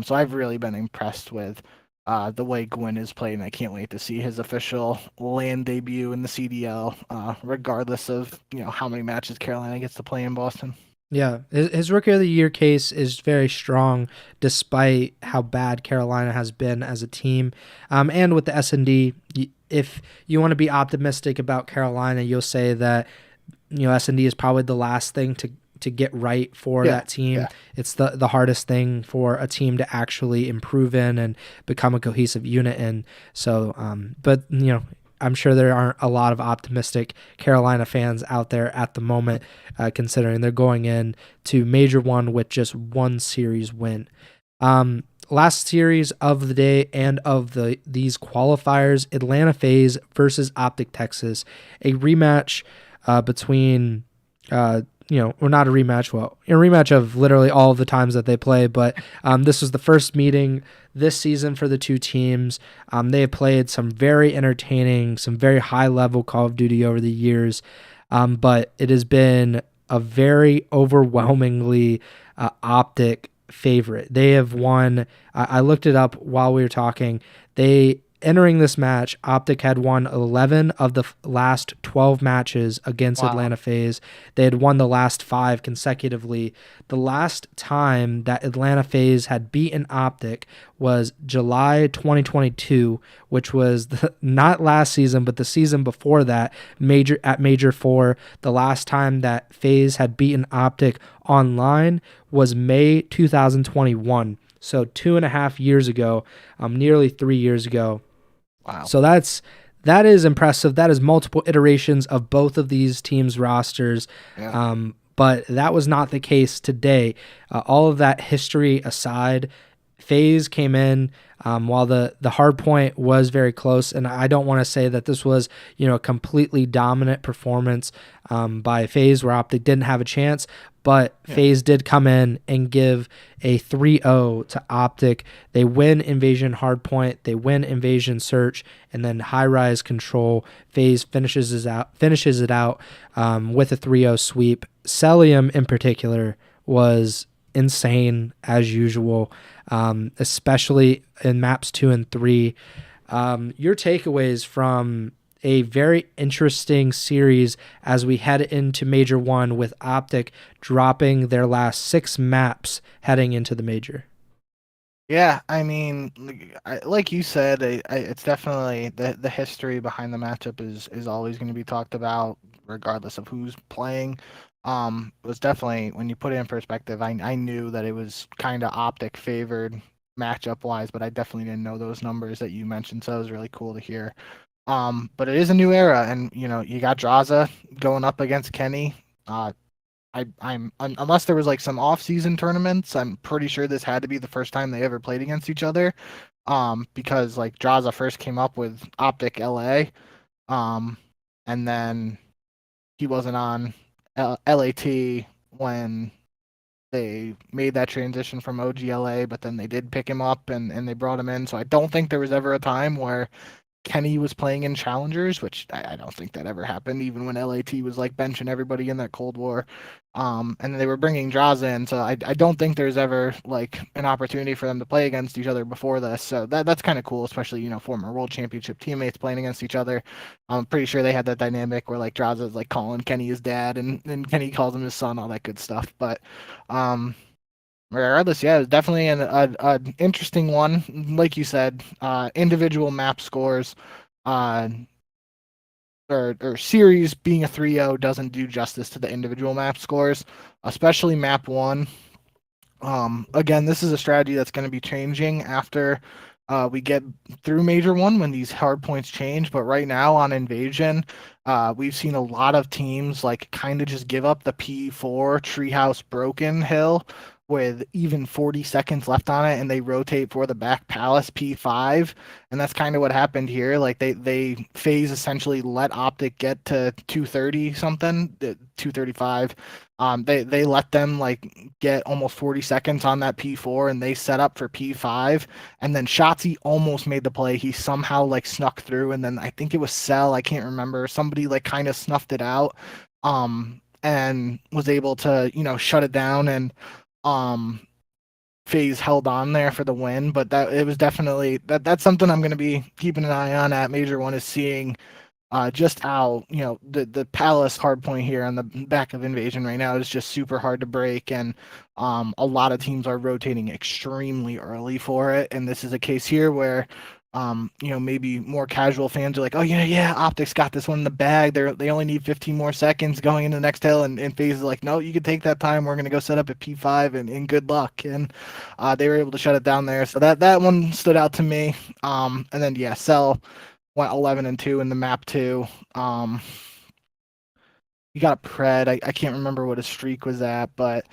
So I've really been impressed with the way Gwyn is played, and I can't wait to see his official land debut in the CDL, regardless of how many matches Carolina gets to play in Boston. Yeah, his Rookie of the Year case is very strong, despite how bad Carolina has been as a team. And with the S&D, if you want to be optimistic about Carolina, you'll say that S&D is probably the last thing to get right for that team. Yeah. It's the hardest thing for a team to actually improve in and become a cohesive unit in. So, but I'm sure there aren't a lot of optimistic Carolina fans out there at the moment, considering they're going in to Major 1 with just 1 series win. Last series of the day and of these qualifiers, Atlanta FaZe versus OpTic Texas, a rematch between or not a rematch, a rematch of literally all of the times that they play, but this was the first meeting this season for the 2 teams. They have played some very entertaining, some very high-level Call of Duty over the years. but it has been a very overwhelmingly OpTic favorite. They have won. I looked it up while we were talking. They entering this match, OpTic had won 11 of the last 12 matches against Wow. Atlanta FaZe. They had won the last 5 consecutively. The last time that Atlanta FaZe had beaten OpTic was July 2022, which was not last season, but the season before that, Major 4. The last time that FaZe had beaten OpTic online was May 2021. So 2.5 years ago, nearly 3 years ago. Wow. So that is impressive. That is multiple iterations of both of these teams' rosters. Yeah. But that was not the case today. All of that history aside, FaZe came in while the hard point was very close, and I don't want to say that this was a completely dominant performance by FaZe where OpTic didn't have a chance, but FaZe did come in and give a 3-0 to OpTic. They win Invasion Hardpoint, they win Invasion Search, and then High Rise Control. FaZe finishes it out with a 3-0 sweep. Celium in particular was insane as usual, especially in maps 2 and 3. Your takeaways from a very interesting series as we head into Major 1 with OpTic dropping their last 6 maps heading into the Major. Yeah, I mean, like you said, it's definitely the history behind the matchup is always going to be talked about, regardless of who's playing. It was definitely, when you put it in perspective, I knew that it was kind of OpTic favored matchup wise, but I definitely didn't know those numbers that you mentioned, so it was really cool to hear. But it is a new era, and you got Draza going up against Kenny. I'm unless there was like some off-season tournaments, I'm pretty sure this had to be the first time they ever played against each other. Because like Draza first came up with OpTic LA, and then he wasn't on LAT when they made that transition from OGLA, but then they did pick him up and they brought him in. So I don't think there was ever a time where Kenny was playing in challengers, which I don't think that ever happened, even when LAT was like benching everybody in that Cold War. And they were bringing Draza in, so I don't think there's ever like an opportunity for them to play against each other before this. So that's kind of cool, especially former World Championship teammates playing against each other. I'm pretty sure they had that dynamic where like Draza's like calling Kenny his dad, and Kenny calls him his son, all that good stuff. But regardless, yeah, it was definitely an interesting one. Like you said, individual map scores, uh, or series being a 3-0 doesn't do justice to the individual map scores, especially map 1. Again, this is a strategy that's going to be changing after we get through Major 1 when these hard points change. But right now on Invasion, we've seen a lot of teams like kind of just give up the P4 Treehouse Broken Hill with even 40 seconds left on it, and they rotate for the back Palace P5, and that's kind of what happened here. Like they FaZe essentially let OpTic get to 230 something, 235. They let them like get almost 40 seconds on that P4, and they set up for P5, and then Shotzi almost made the play. He somehow like snuck through, and then I think it was Cell, I can't remember, somebody like kind of snuffed it out, and was able to shut it down, and FaZe held on there for the win. But that it was definitely that's something I'm going to be keeping an eye on at Major 1, is seeing just how the Palace hardpoint here on the back of Invasion right now is just super hard to break, and a lot of teams are rotating extremely early for it, and this is a case here where maybe more casual fans are like, oh yeah, OpTic's got this one in the bag. They only need 15 more seconds going into the next hill, and FaZe is like, no, you can take that time. We're gonna go set up at P5 and good luck. And they were able to shut it down there. So that one stood out to me. And then yeah, Cell went 11-2 in the map 2. He got a pred. I can't remember what his streak was at, but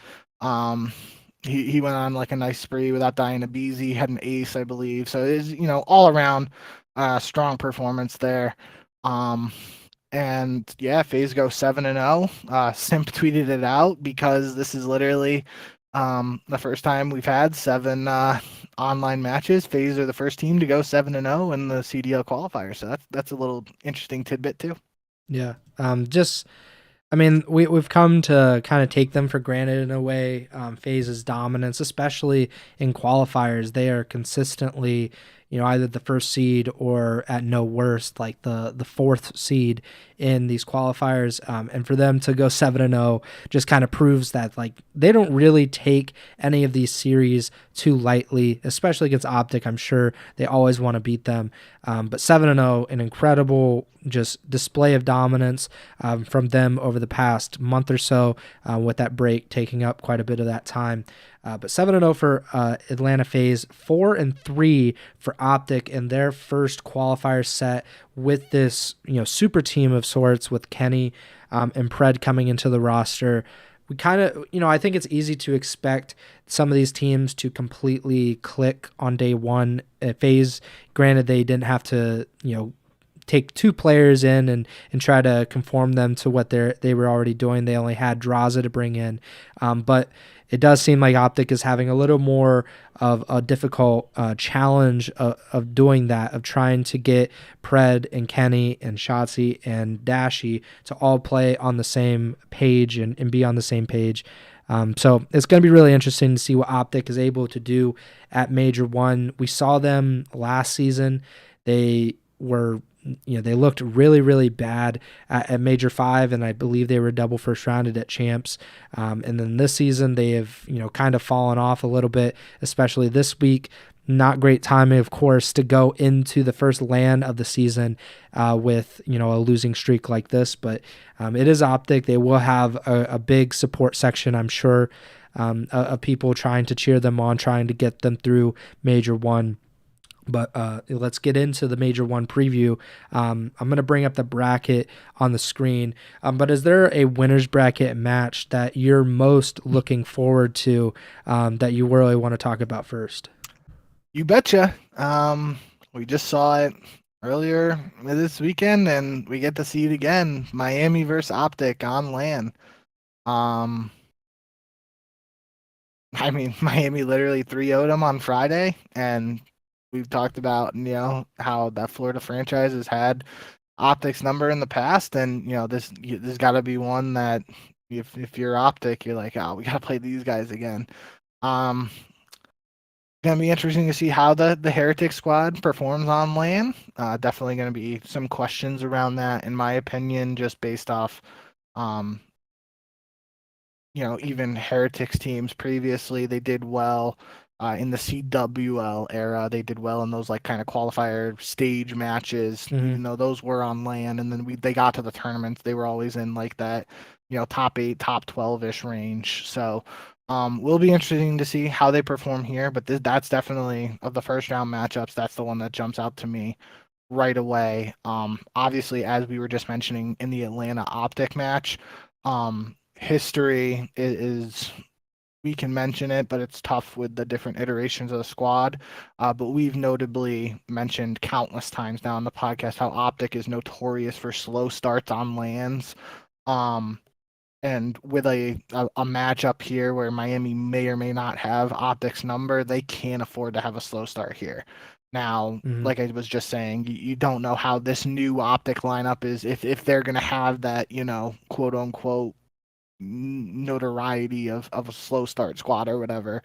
he went on like a nice spree without dying a BZ. Had an ace, I believe. So it is all around strong performance there. And yeah, FaZe go 7-0. Simp tweeted it out because this is literally the first time we've had 7 online matches. FaZe are the first team to go 7-0 in the CDL qualifier. So that's a little interesting tidbit too. Yeah. Just I mean, we've come to kind of take them for granted in a way. FaZe's dominance, especially in qualifiers, they are consistently, either the first seed or at no worst, like the fourth seed in these qualifiers. And for them to go 7-0 just kind of proves that like they don't really take any of these series too lightly, especially against OpTic. I'm sure they always want to beat them. But 7-0, an incredible just display of dominance from them over the past month or so, with that break taking up quite a bit of that time. But 7-0 for Atlanta FaZe, 4-3 for OpTic in their first qualifier set with this super team of sorts with Kenny and Pred coming into the roster. We kind of, I think it's easy to expect some of these teams to completely click on day one. FaZe, granted, they didn't have to, take two players in and try to conform them to what they were already doing. They only had Draza to bring in. But it does seem like OpTic is having a little more of a difficult challenge of doing that, of trying to get Pred and Kenny and Shotzi and Dashy to all play on the same page and be on the same page. So it's going to be really interesting to see what OpTic is able to do at Major 1. We saw them last season. They were they looked really, really bad at Major 5, and I believe they were double first rounded at Champs. And then this season, they have, kind of fallen off a little bit, especially this week. Not great timing, of course, to go into the first LAN of the season with, a losing streak like this. But it is OpTic. They will have a big support section, I'm sure, of people trying to cheer them on, trying to get them through Major 1. But let's get into the Major 1 preview. I'm going to bring up the bracket on the screen. But is there a winner's bracket match that you're most looking forward to that you really want to talk about first? You betcha. We just saw it earlier this weekend, and we get to see it again. Miami versus OpTic on LAN. I mean, Miami literally 3-0'd them on Friday, and we've talked about, how that Florida franchise has had OpTic's number in the past, and there's got to be one that if you're OpTic, you're like, oh, we got to play these guys again. Gonna be interesting to see how the Heretics squad performs on LAN. Definitely gonna be some questions around that, in my opinion, just based off, even Heretics teams previously, they did well. In the CWL era, they did well in those like kind of qualifier stage matches, even though those were on LAN. And then they got to the tournaments, they were always in like that, top 8, top 12-ish range. So will be interesting to see how they perform here. But that's definitely, of the first round matchups, that's the one that jumps out to me right away. Obviously, as we were just mentioning in the Atlanta OpTic match, history is we can mention it, but it's tough with the different iterations of the squad. But we've notably mentioned countless times now on the podcast how OpTic is notorious for slow starts on LANs. And with a matchup here where Miami may or may not have OpTic's number, they can't afford to have a slow start here. Now, like I was just saying, you don't know how this new OpTic lineup is, if they're going to have that, quote unquote, notoriety of a slow start squad or whatever,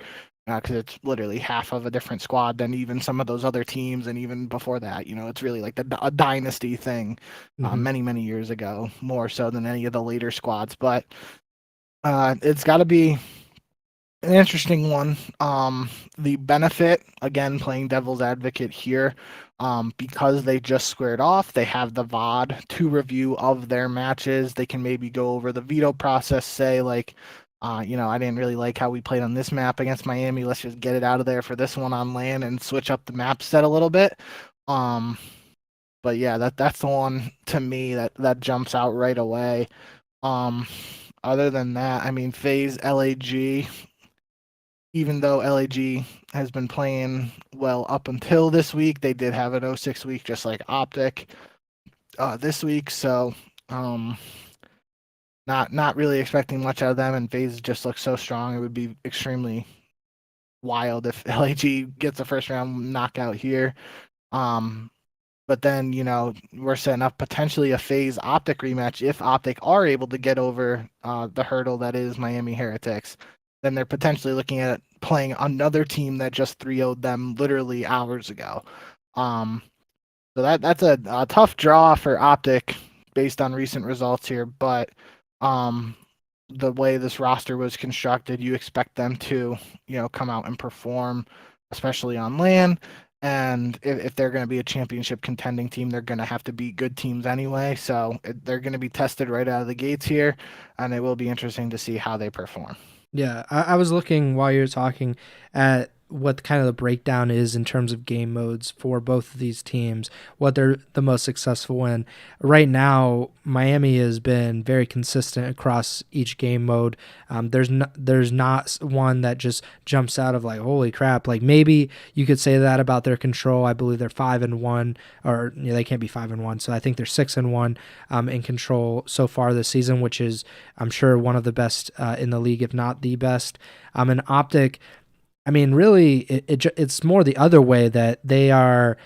because it's literally half of a different squad than even some of those other teams, and even before that, it's really like a dynasty thing, many years ago, more so than any of the later squads. But it's got to be an interesting one. The benefit, again, playing devil's advocate here, because they just squared off, they have the VOD to review of their matches. They can maybe go over the veto process, say like, I didn't really like how we played on this map against Miami. Let's just get it out of there for this one on LAN and switch up the map set a little bit. But yeah, that's the one to me that jumps out right away. Other than that, I mean, FaZe LAG, even though LAG has been playing well up until this week, they did have an 06 week, just like OpTic this week. So not really expecting much out of them, and FaZe just looks so strong. It would be extremely wild if LAG gets a first round knockout here. But then, we're setting up potentially a FaZe OpTic rematch if OpTic are able to get over the hurdle that is Miami Heretics. Then they're potentially looking at playing another team that just 3-0'd them literally hours ago. Um, so that's a tough draw for OpTic based on recent results here, but um, the way this roster was constructed, you expect them to, come out and perform, especially on LAN. And if they're going to be a championship contending team, they're going to have to beat good teams anyway. So they're going to be tested right out of the gates here, and it will be interesting to see how they perform. Yeah, I was looking while you were talking at what kind of the breakdown is in terms of game modes for both of these teams, what they're the most successful in. Right now, Miami has been very consistent across each game mode. There's not one that just jumps out of like, holy crap. Like maybe you could say that about their control. I believe they're 5-1, or they can't be 5-1. So I think they're 6-1 in control so far this season, which is I'm sure one of the best in the league, if not the best. In OpTic, I mean, really, it's more the other way that they are,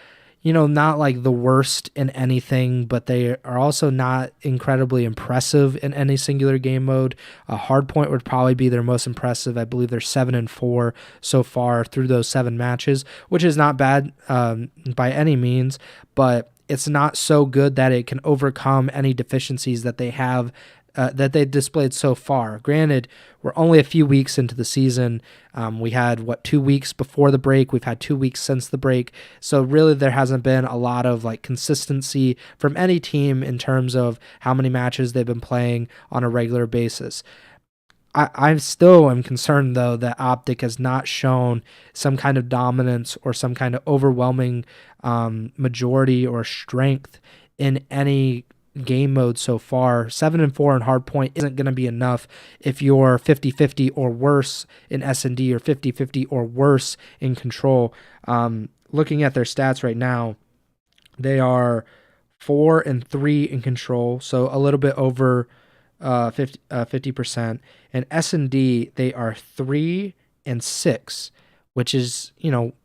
not like the worst in anything, but they are also not incredibly impressive in any singular game mode. Hardpoint would probably be their most impressive. I believe they're 7-4 so far through those 7 matches, which is not bad by any means, but it's not so good that it can overcome any deficiencies that they have that they've displayed so far. Granted, we're only a few weeks into the season. We had, 2 weeks before the break. We've had 2 weeks since the break. So really there hasn't been a lot of like consistency from any team in terms of how many matches they've been playing on a regular basis. I still am concerned, though, that OpTic has not shown some kind of dominance or some kind of overwhelming majority or strength in any game mode so far. 7-4 in hardpoint isn't going to be enough if you're 50-50 or worse in S&D or 50-50 or worse in control. Looking at their stats right now, they are 4-3 in control, so a little bit over 50%. And S&D, they are 3-6, which is,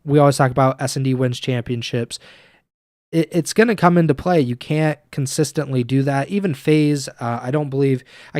we always talk about S&D wins championships. It's going to come into play. You can't consistently do that. Even FaZe, I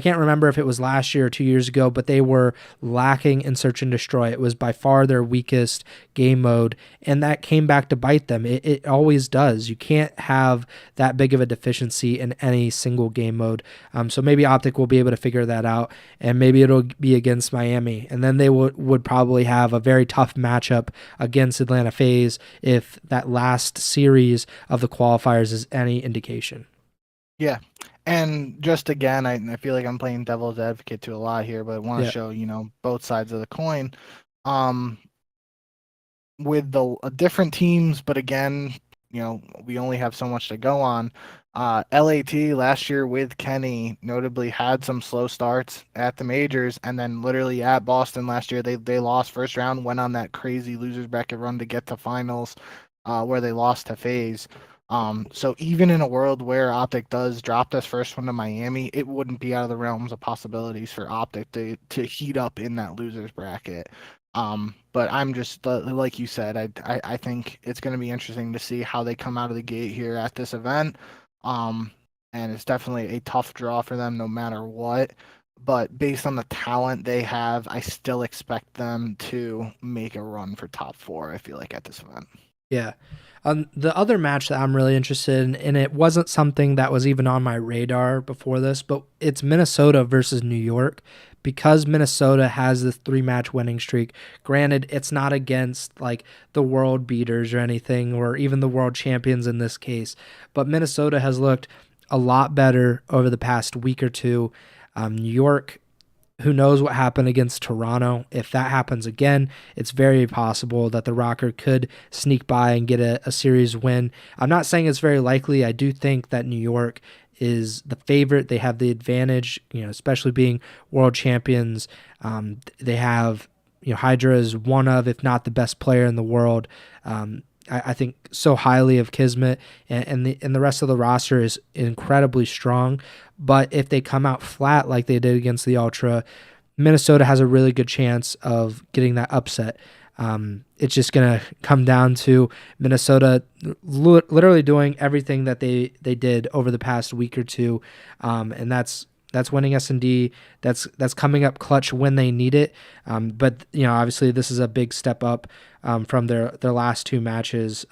can't remember if it was last year or 2 years ago, but they were lacking in Search and Destroy. It was by far their weakest game mode, and that came back to bite them. It always does. You can't have that big of a deficiency in any single game mode. So maybe OpTic will be able to figure that out, and maybe it'll be against Miami, and then they would probably have a very tough matchup against Atlanta FaZe if that last series of the qualifiers is any indication. Yeah. And just again, I feel like I'm playing devil's advocate to a lot here, but I want to show, both sides of the coin. With the different teams, but again, we only have so much to go on. LAT last year with Kenny notably had some slow starts at the majors, and then literally at Boston last year, they lost first round, went on that crazy losers bracket run to get to finals, where they lost to FaZe. So even in a world where OpTic does drop this first one to Miami, it wouldn't be out of the realms of possibilities for OpTic to heat up in that losers bracket. But I'm just like you said, I think it's going to be interesting to see how they come out of the gate here at this event. And it's definitely a tough draw for them no matter what. But based on the talent they have, I still expect them to make a run for top 4, I feel like, at this event. Yeah. The other match that I'm really interested in, and it wasn't something that was even on my radar before this, but it's Minnesota versus New York, because Minnesota has this 3-match winning streak. Granted, it's not against like the world beaters or anything, or even the world champions in this case, but Minnesota has looked a lot better over the past week or two. New York, who knows what happened against Toronto? If that happens again, it's very possible that the Rocker could sneak by and get a series win. I'm not saying it's very likely. I do think that New York is the favorite. They have the advantage, especially being world champions. They have, Hydra is one of, if not the best player in the world. I think so highly of Kismet, and the rest of the roster is incredibly strong. But if they come out flat like they did against the Ultra, Minnesota has a really good chance of getting that upset. It's just going to come down to Minnesota literally doing everything that they did over the past week or two, and that's winning S&D. That's coming up clutch when they need it. But obviously this is a big step up from their last two matches.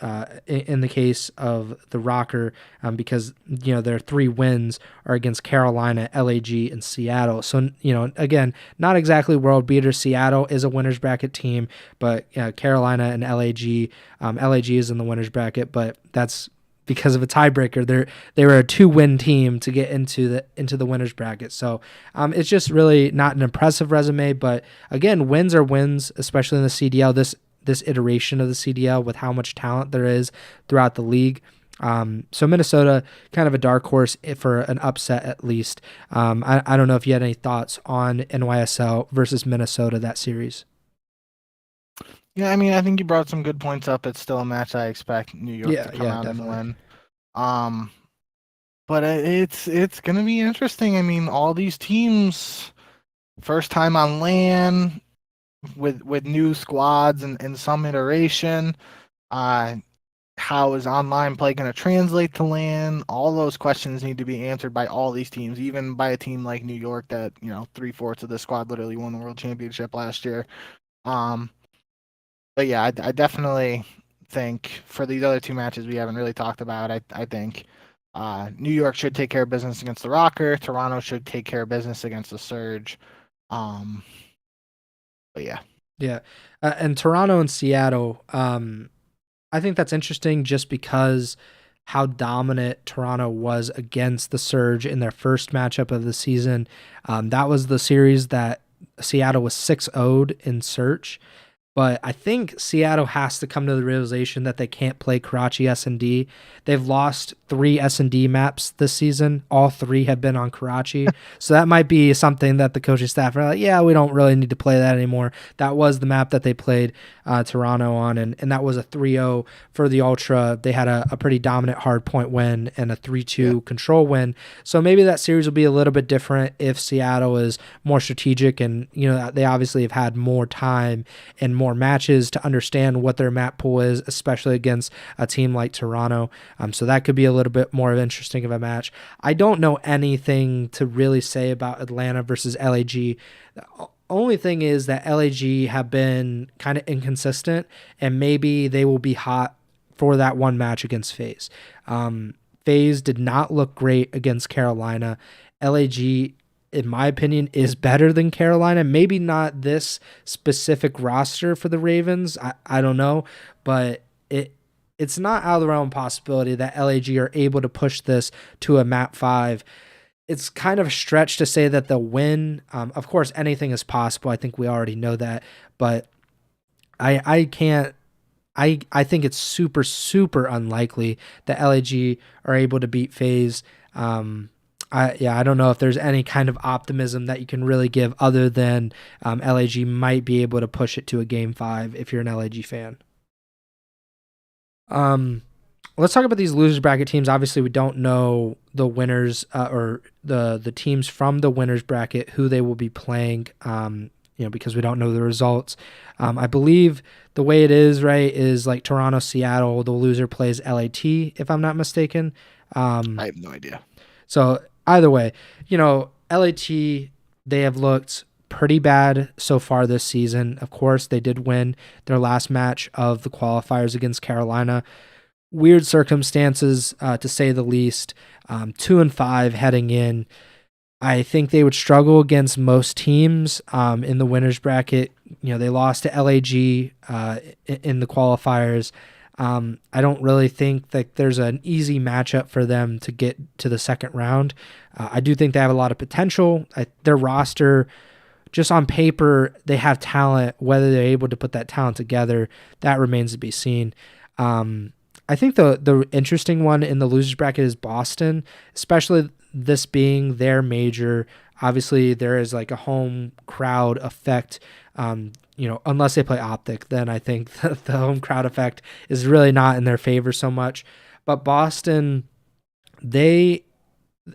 In the case of the Rocker, because their 3 wins are against Carolina, LAG, and Seattle. So again, not exactly world beater. Seattle is a winners bracket team, but Carolina and LAG. LAG is in the winners bracket, but that's because of a tiebreaker. They were a 2-win team to get into the winners bracket. So it's just really not an impressive resume. But again, wins are wins, especially in the CDL. This iteration of the CDL with how much talent there is throughout the league. So Minnesota, kind of a dark horse for an upset at least. I don't know if you had any thoughts on NYSL versus Minnesota, that series. Yeah, I mean, I think you brought some good points up. It's still a match I expect New York to come out definitely. And win. But it's gonna be interesting. I mean, all these teams, first time on LAN, with new squads and some iteration. How is online play going to translate to LAN? All those questions need to be answered by all these teams, even by a team like New York that 3/4 of the squad literally won the World Championship last year. But yeah, I definitely think for these other 2 matches we haven't really talked about, I think New York should take care of business against the Rocker. Toronto should take care of business against the Surge. But yeah. Yeah. And Toronto and Seattle, I think that's interesting just because how dominant Toronto was against the Surge in their first matchup of the season. That was the series that Seattle was 6-0'd in Search. But I think Seattle has to come to the realization that they can't play Karachi S&D. They've lost 3 S&D maps this season. All 3 have been on Karachi. So that might be something that the coaching staff are like, yeah, we don't really need to play that anymore. That was the map that they played Toronto on, and that was a 3-0 for the Ultra. They had a pretty dominant hard point win and a 3-2 control win. So maybe that series will be a little bit different if Seattle is more strategic, and they obviously have had more time and more matches to understand what their map pool is, especially against a team like Toronto. So that could be a little bit more interesting of a match. I don't know anything to really say about Atlanta versus LAG. The only thing is that LAG have been kind of inconsistent, and maybe they will be hot for that one match against FaZe. FaZe did not look great against Carolina. LAG, in my opinion, is better than Carolina. Maybe not this specific roster for the Ravens. I don't know, but it's not out of the realm of possibility that LAG are able to push this to a map 5. It's kind of a stretch to say that they'll win. Of course, anything is possible. I think we already know that, but I can't. I think it's super, super unlikely that LAG are able to beat FaZe. I don't know if there's any kind of optimism that you can really give other than LAG might be able to push it to a game 5 if you're an LAG fan. Let's talk about these losers bracket teams. Obviously, we don't know the winners or the teams from the winners bracket, who they will be playing, because we don't know the results. I believe the way it is, right, is like Toronto, Seattle, the loser plays LAT, if I'm not mistaken. I have no idea. So either way, LAT, they have looked pretty bad so far this season. Of course, they did win their last match of the qualifiers against Carolina. Weird circumstances, to say the least. 2-5 heading in. I think they would struggle against most teams in the winners bracket. They lost to LAG in the qualifiers. I don't really think that there's an easy matchup for them to get to the second round. I do think they have a lot of potential. Their roster, just on paper, they have talent. Whether they're able to put that talent together, that remains to be seen. I think the interesting one in the losers bracket is Boston, especially this being their major. Obviously, there is like a home crowd effect. Unless they play OpTic, then I think the home crowd effect is really not in their favor so much. But Boston, they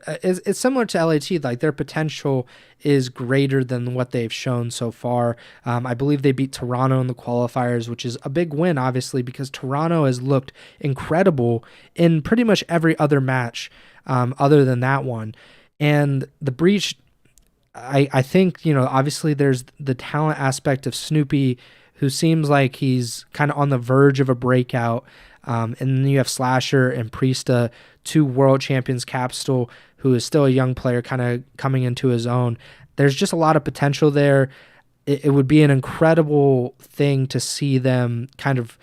It's similar to LAT. Like their potential is greater than what they've shown so far. I believe they beat Toronto in the qualifiers, which is a big win, obviously, because Toronto has looked incredible in pretty much every other match, other than that one. And the Breach, I think, obviously there's the talent aspect of Snoopy, who seems like he's kind of on the verge of a breakout. And then you have Slasher and Priesta, two world champions, Capsule, who is still a young player, kind of coming into his own. There's just a lot of potential there. It would be an incredible thing to see them kind of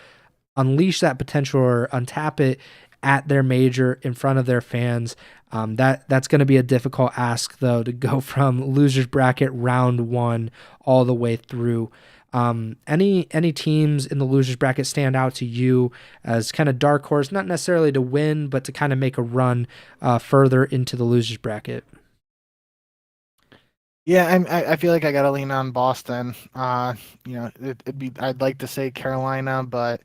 unleash that potential or untap it at their major in front of their fans. That's going to be a difficult ask, though, to go from losers bracket round one all the way through. Any teams in the losers bracket stand out to you as kind of dark horse, not necessarily to win, but to kind of make a run further into the losers bracket? Yeah, I feel like I gotta lean on Boston. I'd like to say Carolina, but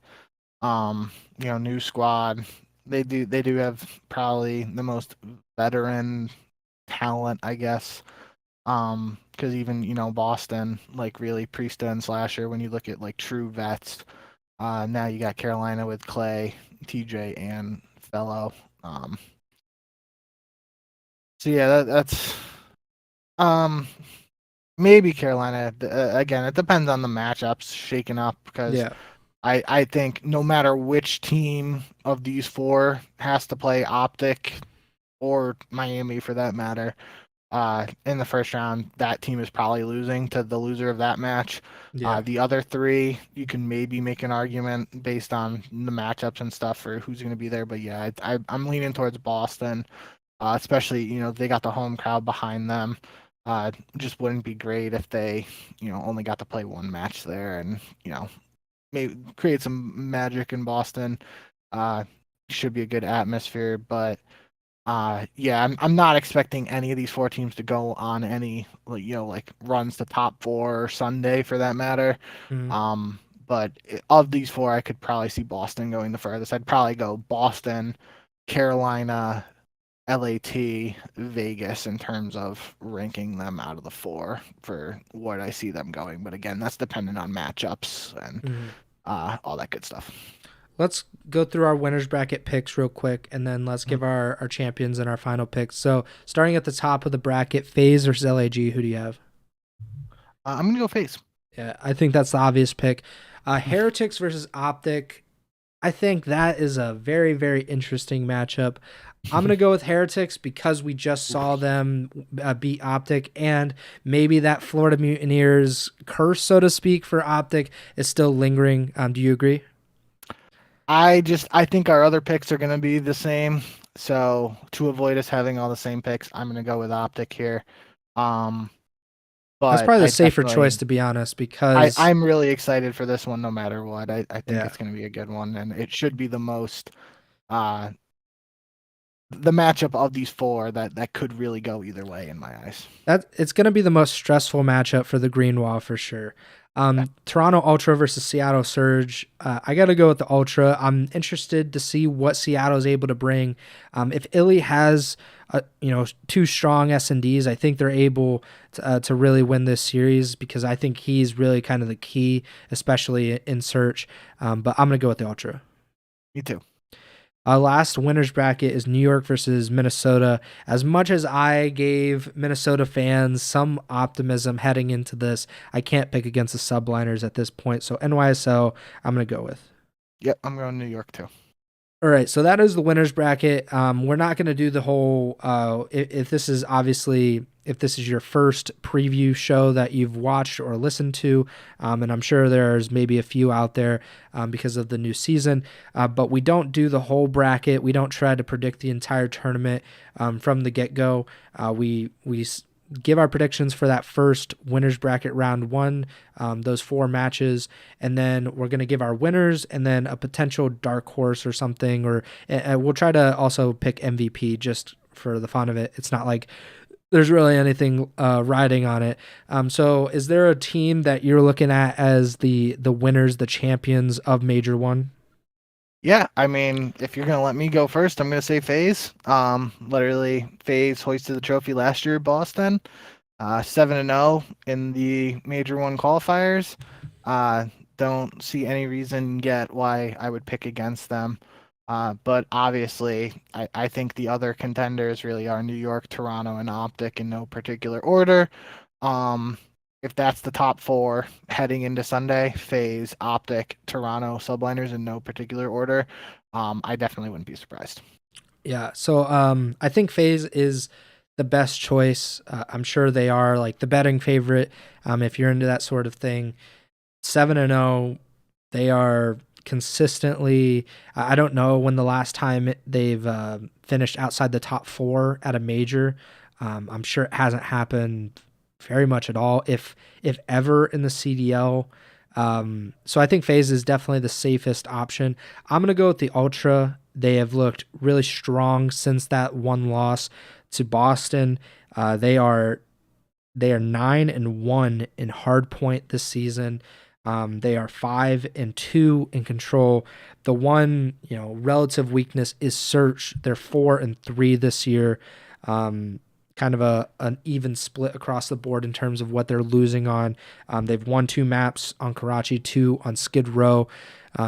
new squad. They do have probably the most veteran talent, I guess. Because even Boston, like really Priesta and Slasher, when you look at like true vets, now you got Carolina with Clay, TJ, and Fellow. So yeah, that's um maybe Carolina. Again, it depends on the matchups shaking up because Yeah. I think no matter which team of these four has to play OpTic or Miami for that matter, in the first round, that team is probably losing to the loser of that match. Yeah. The other three, you can maybe make an argument based on the matchups and stuff for who's going to be there. But yeah, I'm leaning towards Boston, especially they got the home crowd behind them. Just wouldn't be great if they only got to play one match there and maybe create some magic in Boston. Uh, should be a good atmosphere, but yeah, I'm not expecting any of these four teams to go on any like runs to top four or Sunday for that matter. Mhm. But of these four, I could probably see Boston going the furthest. I'd probably go Boston, Carolina, LAT, Vegas in terms of ranking them out of the four for what I see them going. But again, that's dependent on matchups and Mhm. all that good stuff. Let's go through our winners bracket picks real quick, and then let's give our champions and our final picks. So, starting at the top of the bracket, FaZe versus LAG. Who do you have? I'm gonna go FaZe. Yeah, I think that's the obvious pick. Heretics versus OpTic. I think that is a very, very interesting matchup. I'm going to go with Heretics because we just saw them beat OpTic, and maybe that Florida Mutineers curse, so to speak, for OpTic is still lingering. Do you agree? I think our other picks are going to be the same. So to avoid us having all the same picks, I'm going to go with OpTic here. Um, That's but probably the I safer choice, definitely to be honest, because I'm really excited for this one no matter what. I think yeah, it's going to be a good one, and it should be the most uh the matchup of these four that could really go either way in my eyes. that it's going to be the most stressful matchup for the Green Wall for sure. Toronto Ultra versus Seattle Surge. I got to go with the Ultra. I'm interested to see what Seattle is able to bring. If Illy has, two strong S&Ds, I think they're able to really win this series because I think he's really kind of the key, especially in Search. But I'm going to go with the Ultra. Me too. Last winners bracket is New York versus Minnesota. As much as I gave Minnesota fans some optimism heading into this, I can't pick against the Subliners at this point. So NYSL, I'm going to go with. Yep, I'm going New York too. All right, so that is the winners bracket. We're not going to do the whole. If this is your first preview show that you've watched or listened to, and I'm sure there's maybe a few out there because of the new season, but we don't do the whole bracket. We don't try to predict the entire tournament from the get go. We give our predictions for that first winners bracket round one, those four matches, and then we're going to give our winners and then a potential dark horse or something, or we'll try to also pick MVP just for the fun of it. It's not like there's really anything riding on it. So is there a team that you're looking at as the winners, the champions of Major One? Yeah, I mean, if you're gonna let me go first, I'm gonna say FaZe. Literally, FaZe hoisted the trophy last year at Boston. 7-0 in the Major One qualifiers. Uh, don't see any reason yet why I would pick against them. But obviously, I think the other contenders really are New York, Toronto, and OpTic in no particular order. Um, if that's the top four heading into Sunday, FaZe, OpTic, Toronto, Subliners in no particular order, I definitely wouldn't be surprised. Yeah. So I think FaZe is the best choice. I'm sure they are like the betting favorite. If you're into that sort of thing, 7-0, they are consistently. I don't know when the last time they've finished outside the top four at a major. I'm sure it hasn't happened very much at all, if ever, in the CDL. So I think FaZe is definitely the safest option. I'm gonna go with the Ultra. They have looked really strong since that one loss to Boston. They are 9-1 in hard point this season. They are 5-2 in control. The one relative weakness is search. They're 4-3 this year. Kind of an even split across the board in terms of what they're losing on. They've won 2 maps on Karachi, 2 on Skid Row.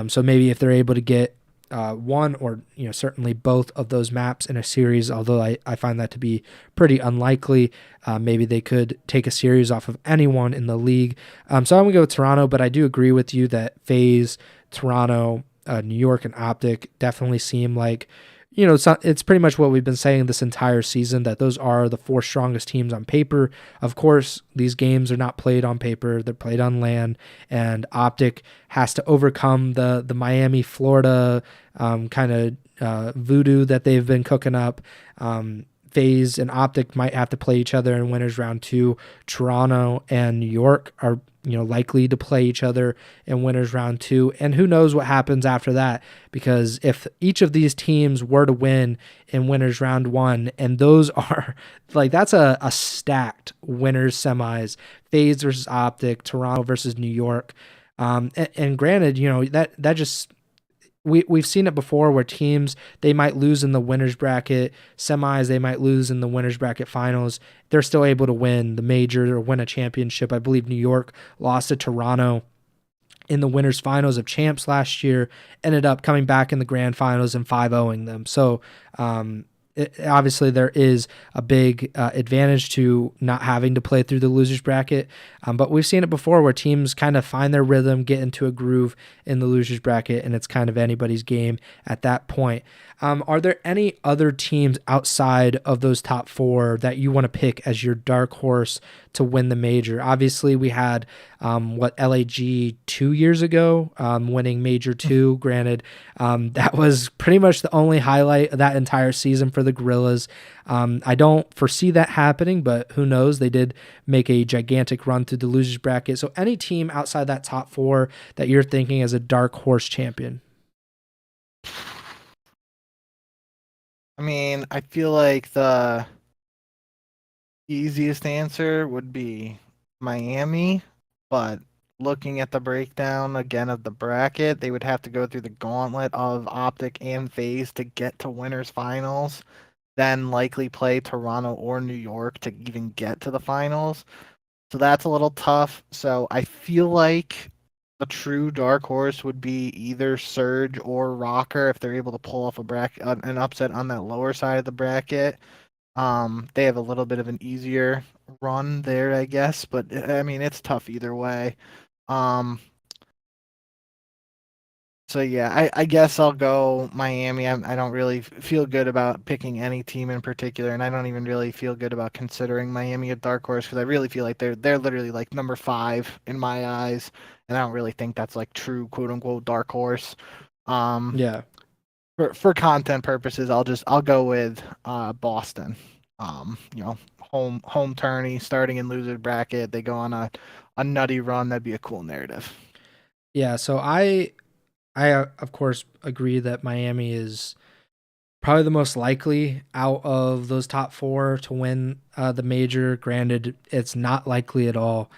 So maybe if they're able to get one or certainly both of those maps in a series, although I find that to be pretty unlikely. Maybe they could take a series off of anyone in the league. So I'm going to go with Toronto, but I do agree with you that FaZe, Toronto, New York, and OpTic definitely seem like, it's pretty much what we've been saying this entire season, that those are the 4 strongest teams on paper. Of course, these games are not played on paper. They're played on LAN, and OpTic has to overcome the Miami, Florida kind of voodoo that they've been cooking up. FaZe and OpTic might have to play each other in winners round 2. Toronto and New York are likely to play each other in winners round 2, and who knows what happens after that, because if each of these teams were to win in winners round 1, and those are like, that's a stacked winners semis, FaZe versus OpTic, Toronto versus New York. And granted, that just, we've seen it before where teams, they might lose in the winners bracket semis, they might lose in the winners bracket finals. They're still able to win the major or win a championship. I believe New York lost to Toronto in the winners finals of champs last year, ended up coming back in the grand finals and 5-0ing them. So obviously there is a big advantage to not having to play through the losers bracket, but we've seen it before where teams kind of find their rhythm, get into a groove in the losers bracket, and it's kind of anybody's game at that point. Are there any other teams outside of those top 4 that you want to pick as your dark horse to win the major? Obviously, we had LAG 2 years ago, winning Major 2. Granted, that was pretty much the only highlight of that entire season for the Gorillas. I don't foresee that happening, but who knows? They did make a gigantic run through the losers bracket. So any team outside that top 4 that you're thinking as a dark horse champion? I mean, I feel like the easiest answer would be Miami, but looking at the breakdown again of the bracket, they would have to go through the gauntlet of OpTic and FaZe to get to winners finals, then likely play Toronto or New York to even get to the finals. So that's a little tough. So I feel like a true dark horse would be either Surge or Rocker if they're able to pull off a bracket, an upset on that lower side of the bracket. They have a little bit of an easier run there, I guess, but I mean it's tough either way. Um, so yeah, I guess I'll go Miami. I don't really feel good about picking any team in particular, and I don't even really feel good about considering Miami a dark horse because I really feel like they're literally like number 5 in my eyes, and I don't really think that's like true quote unquote dark horse. Um, Yeah. for content purposes, I'll go with Boston. Home tourney starting in loser bracket. They go on a nutty run. That'd be a cool narrative. Yeah, so I of course agree that Miami is probably the most likely out of those top 4 to win the major. Granted, it's not likely at all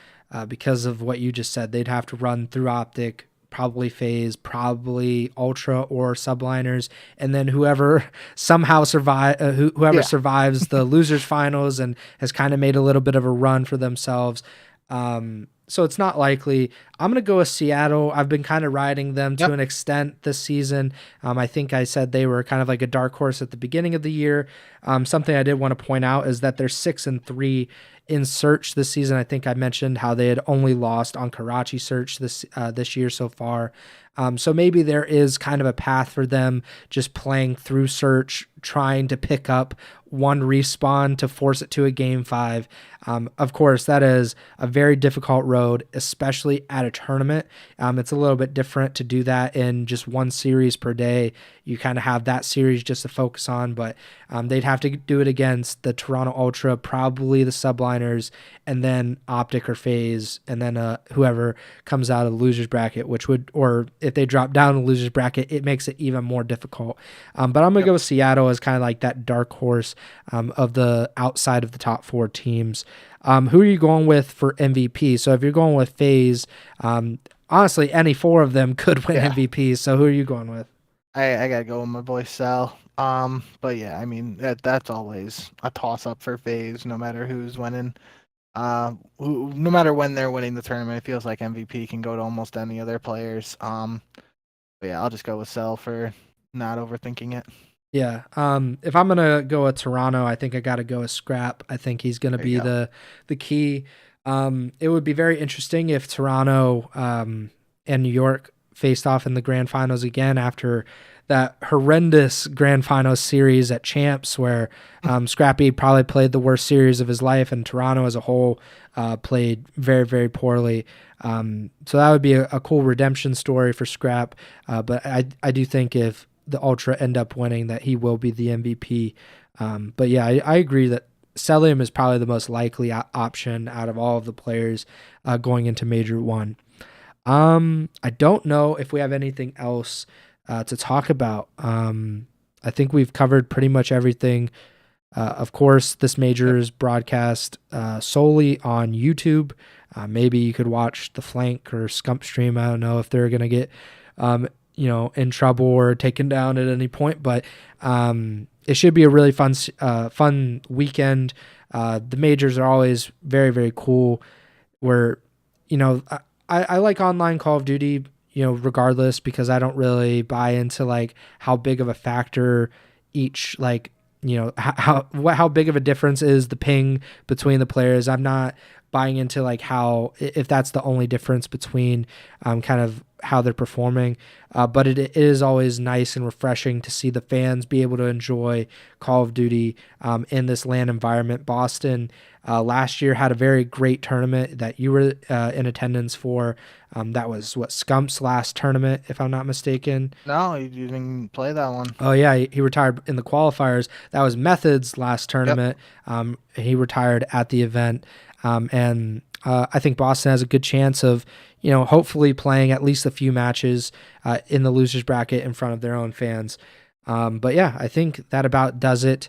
because of what you just said. They'd have to run through OpTic, probably FaZe, probably Ultra or Subliners, and then whoever somehow whoever Yeah. survives the losers finals and has kind of made a little bit of a run for themselves. So it's not likely. I'm going to go with Seattle. I've been kind of riding them to Yep. an extent this season. I think I said they were kind of like a dark horse at the beginning of the year. Something I did want to point out is that they're 6-3 in search this season. I think I mentioned how they had only lost on Karachi search this year so far. So maybe there is kind of a path for them just playing through search, trying to pick up one respawn to force it to a game 5. Of course, that is a very difficult road, especially at a tournament. It's a little bit different to do that in just one series per day. You kind of have that series just to focus on, but they'd have to do it against the Toronto Ultra, probably the Subliners, and then OpTic or FaZe, and then whoever comes out of the losers bracket, or if they drop down the losers bracket, it makes it even more difficult. But I'm going to go with Seattle as kind of like that dark horse of the outside of the top 4 teams. Who are you going with for MVP? So if you're going with FaZe, honestly, any 4 of them could win MVP. So who are you going with? I gotta go with my boy Sal. But yeah, I mean that's always a toss up for FaZe, no matter who's winning. No matter when they're winning the tournament, it feels like MVP can go to almost any of their players. But yeah, I'll just go with Sal for not overthinking it. Yeah. If I'm gonna go with Toronto, I think I gotta go with Scrap. I think he's gonna be the key. It would be very interesting if Toronto and New York faced off in the grand finals again after that horrendous grand finals series at Champs, where Scrappy probably played the worst series of his life, and Toronto as a whole played very, very poorly. So that would be a cool redemption story for Scrap. But I do think if the Ultra end up winning, that he will be the MVP. But yeah, I agree that Celium is probably the most likely option out of all of the players going into Major 1. I don't know if we have anything else to talk about. I think we've covered pretty much everything. Of course, this major is broadcast solely on YouTube. Maybe you could watch the Flank or Scump stream. I don't know if they're going to get in trouble or taken down at any point, but it should be a really fun weekend. The majors are always very, very cool. Where, I like online Call of Duty, regardless, because I don't really buy into like how big of a factor each how big of a difference is the ping between the players. I'm not buying into like if that's the only difference between kind of how they're performing. But it is always nice and refreshing to see the fans be able to enjoy Call of Duty in this LAN environment. Boston last year had a very great tournament that you were in attendance for. That was Scump's last tournament, if I'm not mistaken. No, you didn't play that one. Oh yeah, he retired in the qualifiers. That was Method's last tournament. Yep. He retired at the event. And I think Boston has a good chance of, hopefully playing at least a few matches in the losers bracket in front of their own fans. But yeah, I think that about does it.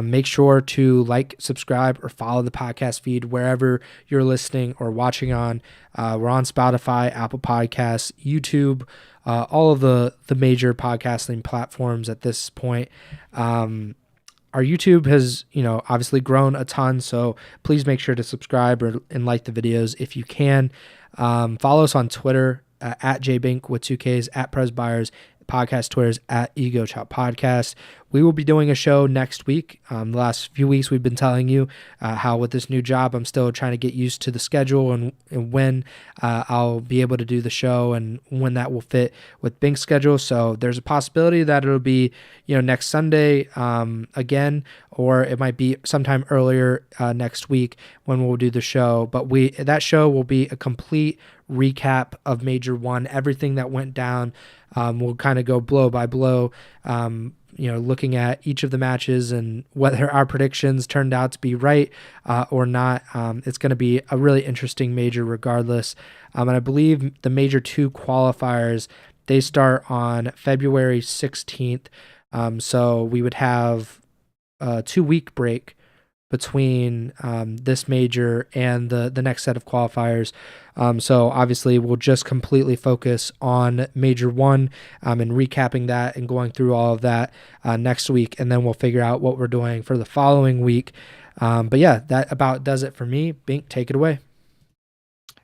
Make sure to like, subscribe, or follow the podcast feed wherever you're listening or watching on. We're on Spotify, Apple Podcasts, YouTube, all of the major podcasting platforms at this point. Our YouTube has, obviously grown a ton, so please make sure to subscribe and like the videos if you can. Follow us on Twitter at JBink with 2Ks, at Preston Byers. Podcast Twitter's at Ego Chall Podcast. We will be doing a show next week. The last few weeks we've been telling you how with this new job I'm still trying to get used to the schedule and when I'll be able to do the show and when that will fit with Bink's schedule. So there's a possibility that it'll be next Sunday again, or it might be sometime earlier next week when we'll do the show. But that show will be a complete recap of Major 1, everything that went down. We'll kind of go blow by blow, looking at each of the matches and whether our predictions turned out to be right or not. It's going to be a really interesting major regardless. And I believe the Major 2 qualifiers, they start on February 16th. So we would have a 2-week break between this major and the next set of qualifiers. So obviously we'll just completely focus on Major 1 and recapping that and going through all of that next week, and then we'll figure out what we're doing for the following week. But yeah, that about does it for me. Bink, take it away.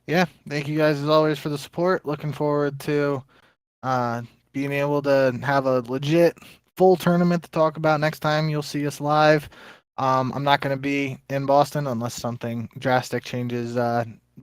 Yeah, thank you guys as always for the support. Looking forward to uh, being able to have a legit full tournament to talk about next time you'll see us live. I'm not going to be in Boston unless something drastic changes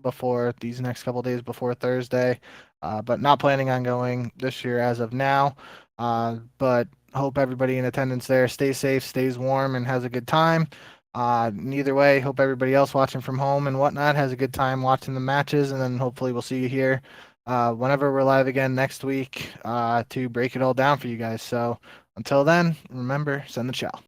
before these next couple days before Thursday, but not planning on going this year as of now. But hope everybody in attendance there stays safe, stays warm, and has a good time. Neither way, hope everybody else watching from home and whatnot has a good time watching the matches, and then hopefully we'll see you here whenever we're live again next week to break it all down for you guys. So until then, remember, send the chow.